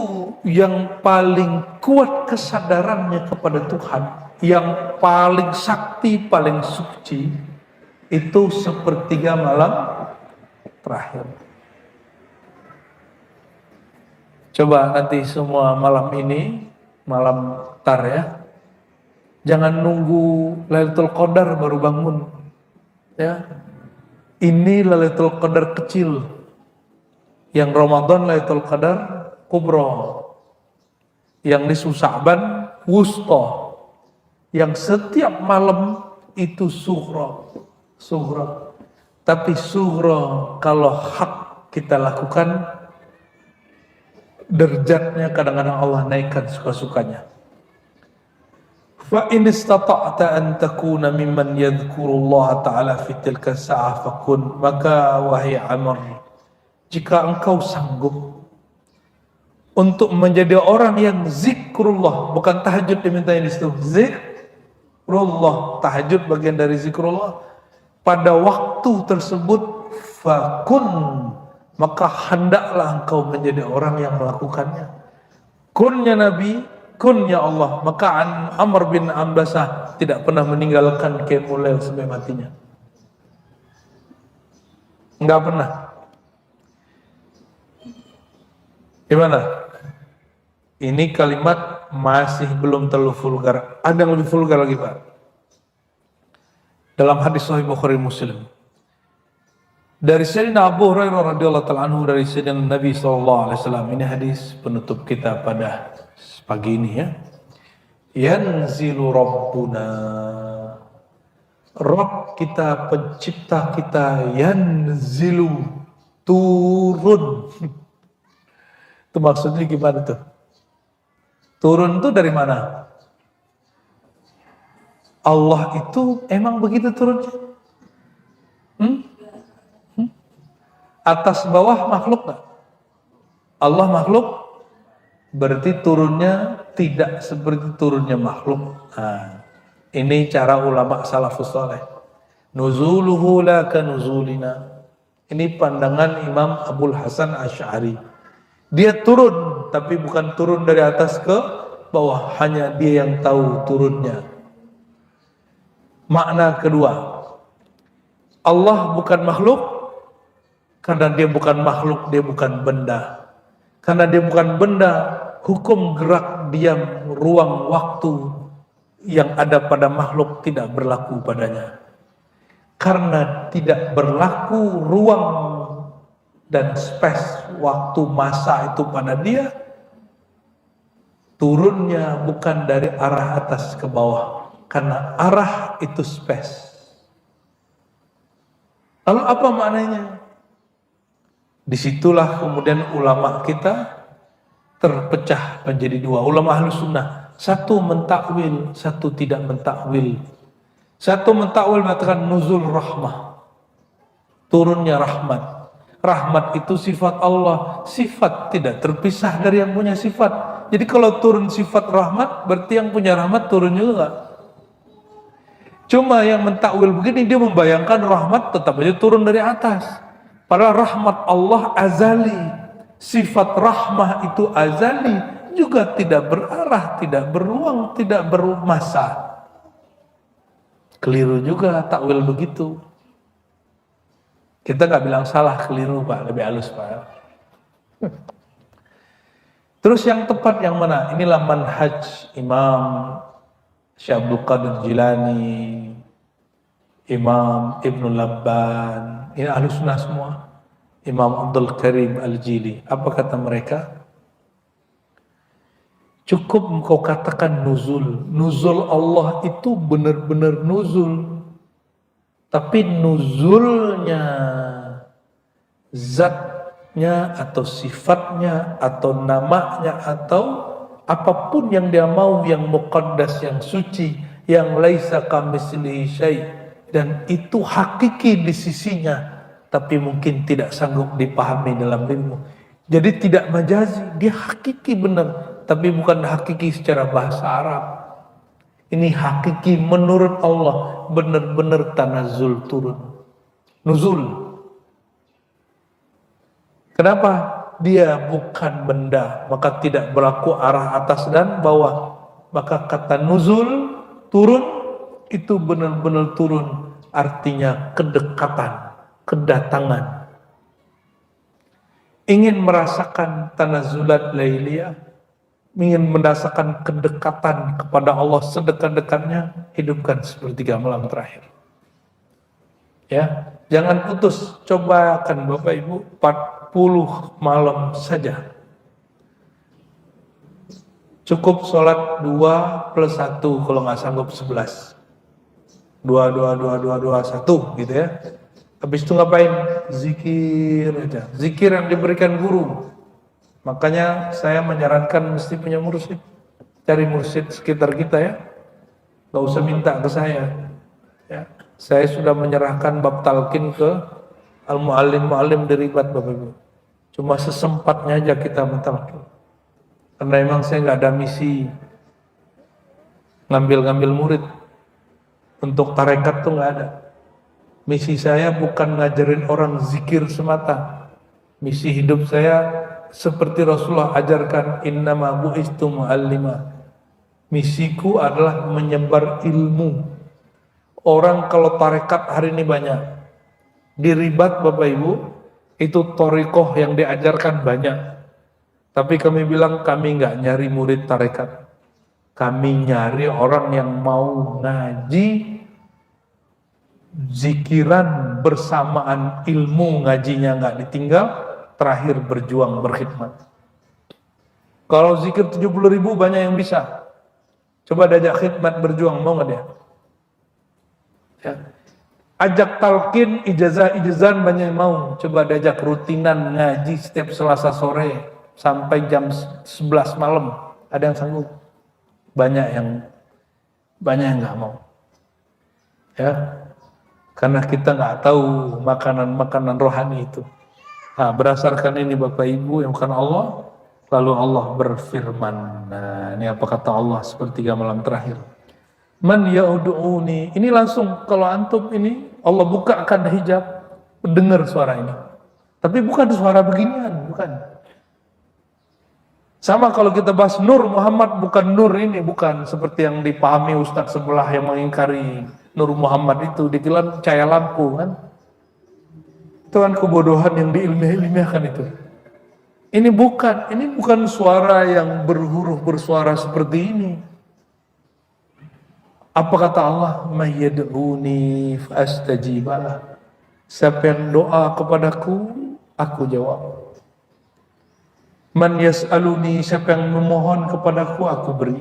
yang paling kuat kesadarannya kepada Tuhan, yang paling sakti, paling suci, itu sepertiga malam terakhir. Coba nanti semua malam ini, malam tar ya, jangan nunggu Lailatul Qadar baru bangun. Ya, ini Lailatul Qadar kecil. Yang Ramadan Lailatul Qadar kubra. Yang nisfu Sya'ban wusta. Yang setiap malam itu sughra. Sughra. Tapi sughra kalau hak kita lakukan, derajatnya kadang-kadang Allah naikkan suka-sukanya. Fa in istata'ta an takuna mimman yadhkurullaha ta'ala fi tilka sa'ah fakun. Maka wahai Amr, jika engkau sanggup untuk menjadi orang yang zikrullah, bukan tahajud dimintain di situ, zikrullah, tahajud bagian dari zikrullah. Pada waktu tersebut fakun, maka hendaklah engkau menjadi orang yang melakukannya. Kunnya Nabi, kunnya Allah. Maka Amr bin Ambasah tidak pernah meninggalkan Qiyamul Lail sampai matinya. Enggak pernah. Gimana? Ini kalimat masih belum terlalu vulgar. Ada yang lebih vulgar lagi, Pak. Dalam hadis Sahih Bukhari Muslim, dari Sayyidina Abu Hurairah radhiyallahu ta'ala anhu, dari Sayyidina Nabi SAW. Ini hadis penutup kita pada pagi ini ya. yanzilu rabbuna, Rabb kita, pencipta kita, yanzilu, turun. Itu maksudnya gimana tuh? Turun tuh dari mana? Allah itu emang begitu turunnya? Atas bawah makhluk nggak? Allah makhluk, berarti turunnya tidak seperti turunnya makhluk. Nah, ini cara ulama salafus saleh. Nuzuluhu la ka nuzulina. Ini pandangan Imam Abul Hasan Asy'ari. Dia turun, tapi bukan turun dari atas ke bawah, hanya dia yang tahu turunnya. Makna kedua, Allah bukan makhluk, karena dia bukan makhluk, dia bukan benda. Karena dia bukan benda, hukum gerak diam, ruang, waktu yang ada pada makhluk tidak berlaku padanya. Karena tidak berlaku ruang dan space, waktu, masa itu pada dia, turunnya bukan dari arah atas ke bawah, karena arah itu space. Lalu apa maknanya? Disitulah kemudian ulama kita terpecah menjadi dua. Ulama Ahlus Sunnah, satu mentakwil, satu tidak mentakwil. Satu mentakwil mengatakan nuzul rahmah, turunnya rahmat. Rahmat itu sifat Allah, sifat tidak terpisah dari yang punya sifat. Jadi kalau turun sifat rahmat, berarti yang punya rahmat turun juga. Cuma yang mentakwil begini, dia membayangkan rahmat tetap aja turun dari atas. Padahal rahmat Allah azali, sifat rahmah itu azali, juga tidak berarah, tidak beruang, tidak bermasa. Keliru juga takwil begitu. Kita nggak bilang salah, keliru Pak, lebih halus Pak. Terus yang tepat yang mana? Inilah manhaj Imam Syekh Abdul Qadir Jilani, Imam Ibnul Labban, ini ahli sunnah semua. Imam Abdul Karim Al-Jili. Apa kata mereka? Cukup engkau katakan nuzul. Nuzul Allah itu benar-benar nuzul. Tapi nuzulnya, zatnya atau sifatnya atau namanya atau apapun yang dia mau, yang muqaddas, yang suci, yang laisa kamitslihi syai', dan itu hakiki di sisinya, tapi mungkin tidak sanggup dipahami dalam ilmu. Jadi tidak majazi, dia hakiki benar, tapi bukan hakiki secara bahasa Arab. Ini hakiki menurut Allah, benar-benar tanazul, turun. Nuzul. Kenapa? Dia bukan benda, maka tidak berlaku arah atas dan bawah. Maka kata nuzul, turun, itu benar-benar turun. Artinya kedekatan, kedatangan. Ingin merasakan tanazulat lailiyah, ingin merasakan kedekatan kepada Allah sedekat-dekatnya, hidupkan sepertiga malam terakhir. Ya, jangan putus. Cobakan Bapak Ibu 40 malam saja. Cukup sholat 2 plus 1 kalau nggak sanggup 11. 2, 1 gitu ya. Habis itu ngapain? Zikir aja. Zikir yang diberikan guru. Makanya saya menyarankan mesti punya mursyid. Cari mursyid sekitar kita ya. Gak usah minta ke saya. Ya. Saya sudah menyerahkan bab talqin ke al-muallim di Ribat Bapak Ibu. Cuma sesempatnya aja kita mentalqin. Karena emang saya nggak ada misi ngambil murid. Untuk tarekat tuh nggak ada. Misi saya bukan ngajarin orang zikir semata. Misi hidup saya seperti Rasulullah ajarkan, innama bu'istu mu'allima. Misiku adalah menyebar ilmu. Orang kalau tarekat hari ini banyak. Di Ribat Bapak Ibu, itu thariqah yang diajarkan banyak. Tapi kami bilang kami nggak nyari murid tarekat. Kami nyari orang yang mau ngaji, zikiran bersamaan ilmu ngajinya nggak ditinggal, terakhir berjuang berkhidmat. Kalau zikir 70.000 banyak yang bisa. Coba diajak khidmat berjuang, mau nggak dia? Ya. Ajak talqin, ijazah-ijazah banyak yang mau. Coba diajak rutinan ngaji setiap Selasa sore sampai jam 11 malam. Ada yang sanggup? Banyak yang nggak mau. Ya, karena kita nggak tahu makanan-makanan rohani itu. Nah, berdasarkan ini Bapak Ibu yang bukan Allah, lalu Allah berfirman. Nah, ini apa kata Allah sepertiga malam terakhir. Man ya'udu'uni. Ini langsung kalau antum ini Allah bukakan hijab, dengar suara ini. Tapi bukan suara beginian, bukan. Sama kalau kita bahas Nur Muhammad, bukan Nur ini, bukan seperti yang dipahami Ustadz sebelah yang mengingkari Nur Muhammad itu dikira cahaya lampu kan. Itu kan kebodohan yang diilmiah-ilmiahkan itu. Ini bukan suara yang berhuruf bersuara seperti ini. Apa kata Allah? Mayyad'uni fa'astajibalah. Siapa yang doa kepadaku, aku jawab. Man yas'aluni, siapa yang memohon kepadaku, aku beri.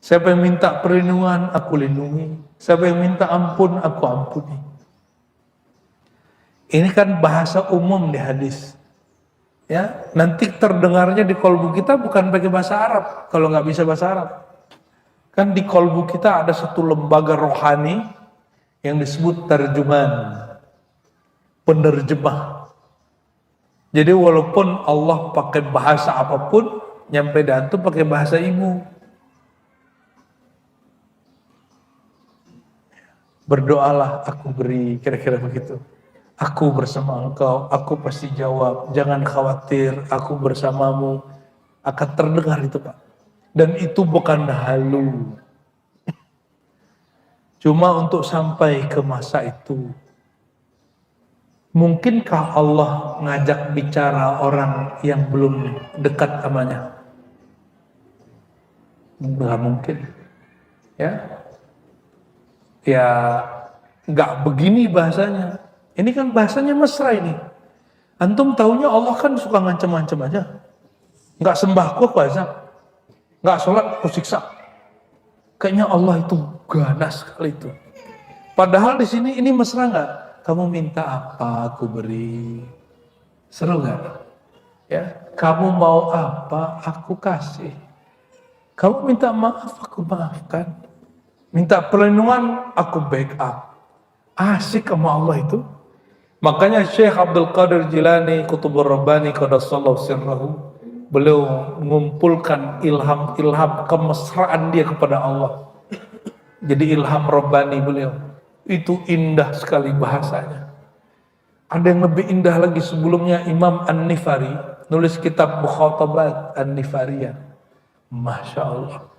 Siapa yang minta perlindungan, aku lindungi. Siapa yang minta ampun, aku ampuni. Ini kan bahasa umum di hadis. Ya, nanti terdengarnya di kolbu kita bukan pakai bahasa Arab, kalau nggak bisa bahasa Arab. Kan di kolbu kita ada satu lembaga rohani yang disebut terjemahan, penerjemah. Jadi walaupun Allah pakai bahasa apapun, nyampe dan itu pakai bahasa ibu. Berdoalah, aku beri, kira-kira begitu. Aku bersama engkau, aku pasti jawab. Jangan khawatir, aku bersamamu. Akan terdengar itu Pak. Dan itu bukan halu. Cuma untuk sampai ke masa itu. Mungkinkah Allah ngajak bicara orang yang belum dekat amanya? Nggak mungkin. Ya nggak begini bahasanya. Ini kan bahasanya mesra ini. Antum taunya Allah kan suka ngancam-ngancam aja. Nggak sembahku aku azab. Nggak sholat aku siksa. Kayaknya Allah itu ganas sekali itu. Padahal di sini ini mesra nggak? Kamu minta apa aku beri. Seru nggak? Ya, kamu mau apa aku kasih. Kamu minta maaf aku maafkan. Minta perlindungan aku backup. Asik sama Allah itu. Makanya Syekh Abdul Qadir Jilani Qutbur Rabbani qadassallahu sirrahu, beliau mengumpulkan ilham-ilham kemesraan dia kepada Allah. Jadi ilham Rabbani beliau itu indah sekali bahasanya. Ada yang lebih indah lagi sebelumnya. Imam An-Nifari nulis kitab Mukhatabat An-Nifariyah. Masya Allah,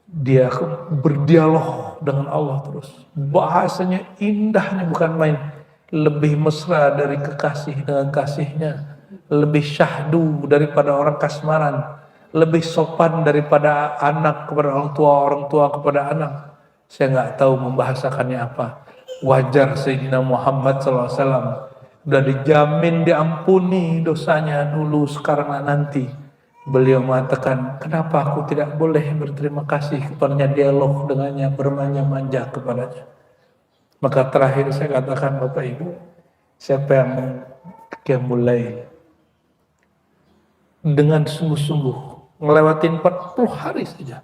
dia berdialog dengan Allah terus. Bahasanya indahnya bukan main. Lebih mesra dari kekasih dengan kasihnya, lebih syahdu daripada orang kasmaran, lebih sopan daripada anak kepada orang tua kepada anak. Saya nggak tahu membahasakannya apa. Wajar Sayyidina Muhammad SAW udah dijamin diampuni dosanya dulu, sekarang nanti. Beliau mengatakan, kenapa aku tidak boleh berterima kasih kepadanya, dialog dengannya, bermanja-manja kepadanya. Maka terakhir saya katakan Bapak Ibu, siapa yang mulai dengan sungguh-sungguh ngelewatin 40 hari saja,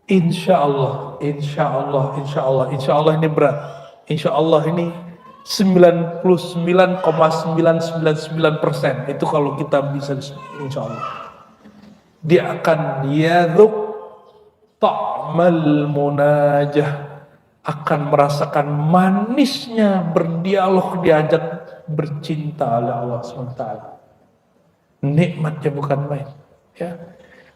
insya Allah ini berat. Insya Allah ini 99,999% itu kalau kita bisa, insya Allah dia akan yadhuq ta'mal munajah, akan merasakan manisnya berdialog, diajak bercinta oleh Allah SWT. Nikmatnya bukan main. Ya.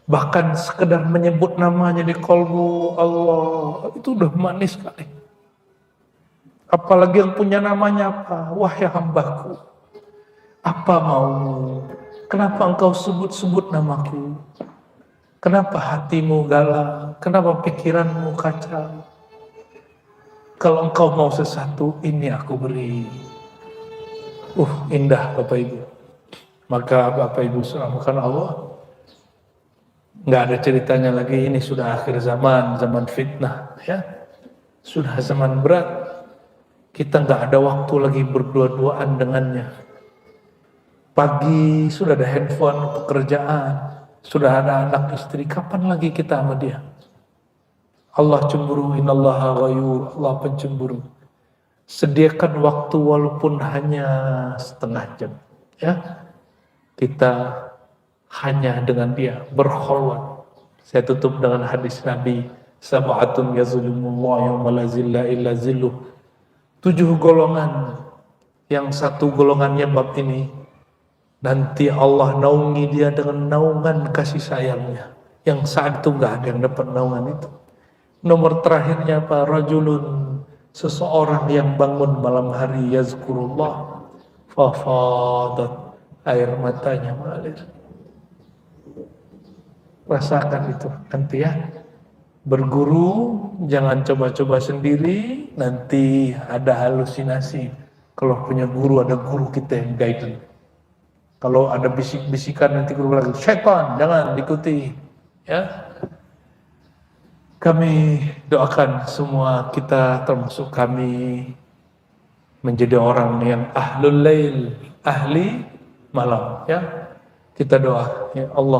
Bahkan sekedar menyebut namanya di kolbu Allah, itu udah manis sekali. Apalagi yang punya namanya apa? Wahai hambaku, apa maumu? Kenapa engkau sebut-sebut namaku? Kenapa hatimu galau? Kenapa pikiranmu kacau? Kalau engkau mau sesuatu, ini aku beri. Indah Bapak Ibu. Maka Bapak Ibu selamatkan Allah, nggak ada ceritanya lagi ini sudah akhir zaman, zaman fitnah, ya. Sudah zaman berat. Kita nggak ada waktu lagi berdua-duaan dengannya. Pagi sudah ada handphone, pekerjaan, sudah ada anak istri, kapan lagi kita sama dia? Allah cemburu, innallaha ghayur, Allah pencemburu. Sediakan waktu walaupun hanya setengah jam, ya. Kita hanya dengan dia berkholwat. Saya tutup dengan hadis Nabi, sab'atun yazulumullah yawma la zilla illa zilluh. 7 golongan, yang satu golongannya bab ini, nanti Allah naungi dia dengan naungan kasih sayangnya, yang saat itu nggak ada yang dapat naungan itu. Nomor terakhirnya apa? Rajulun, seseorang yang bangun malam hari yazkurullah fafadat, air matanya mengalir. Rasakan itu nanti ya. Berguru jangan coba-coba sendiri, nanti ada halusinasi. Kalau punya guru, ada guru kita yang guide. Kalau ada bisik-bisikan nanti guru lagi, syaitan, jangan diikuti. Ya. Kami doakan semua kita, termasuk kami, menjadi orang yang ahlul lail, ahli malam. Ya. Kita doa, ya Allah.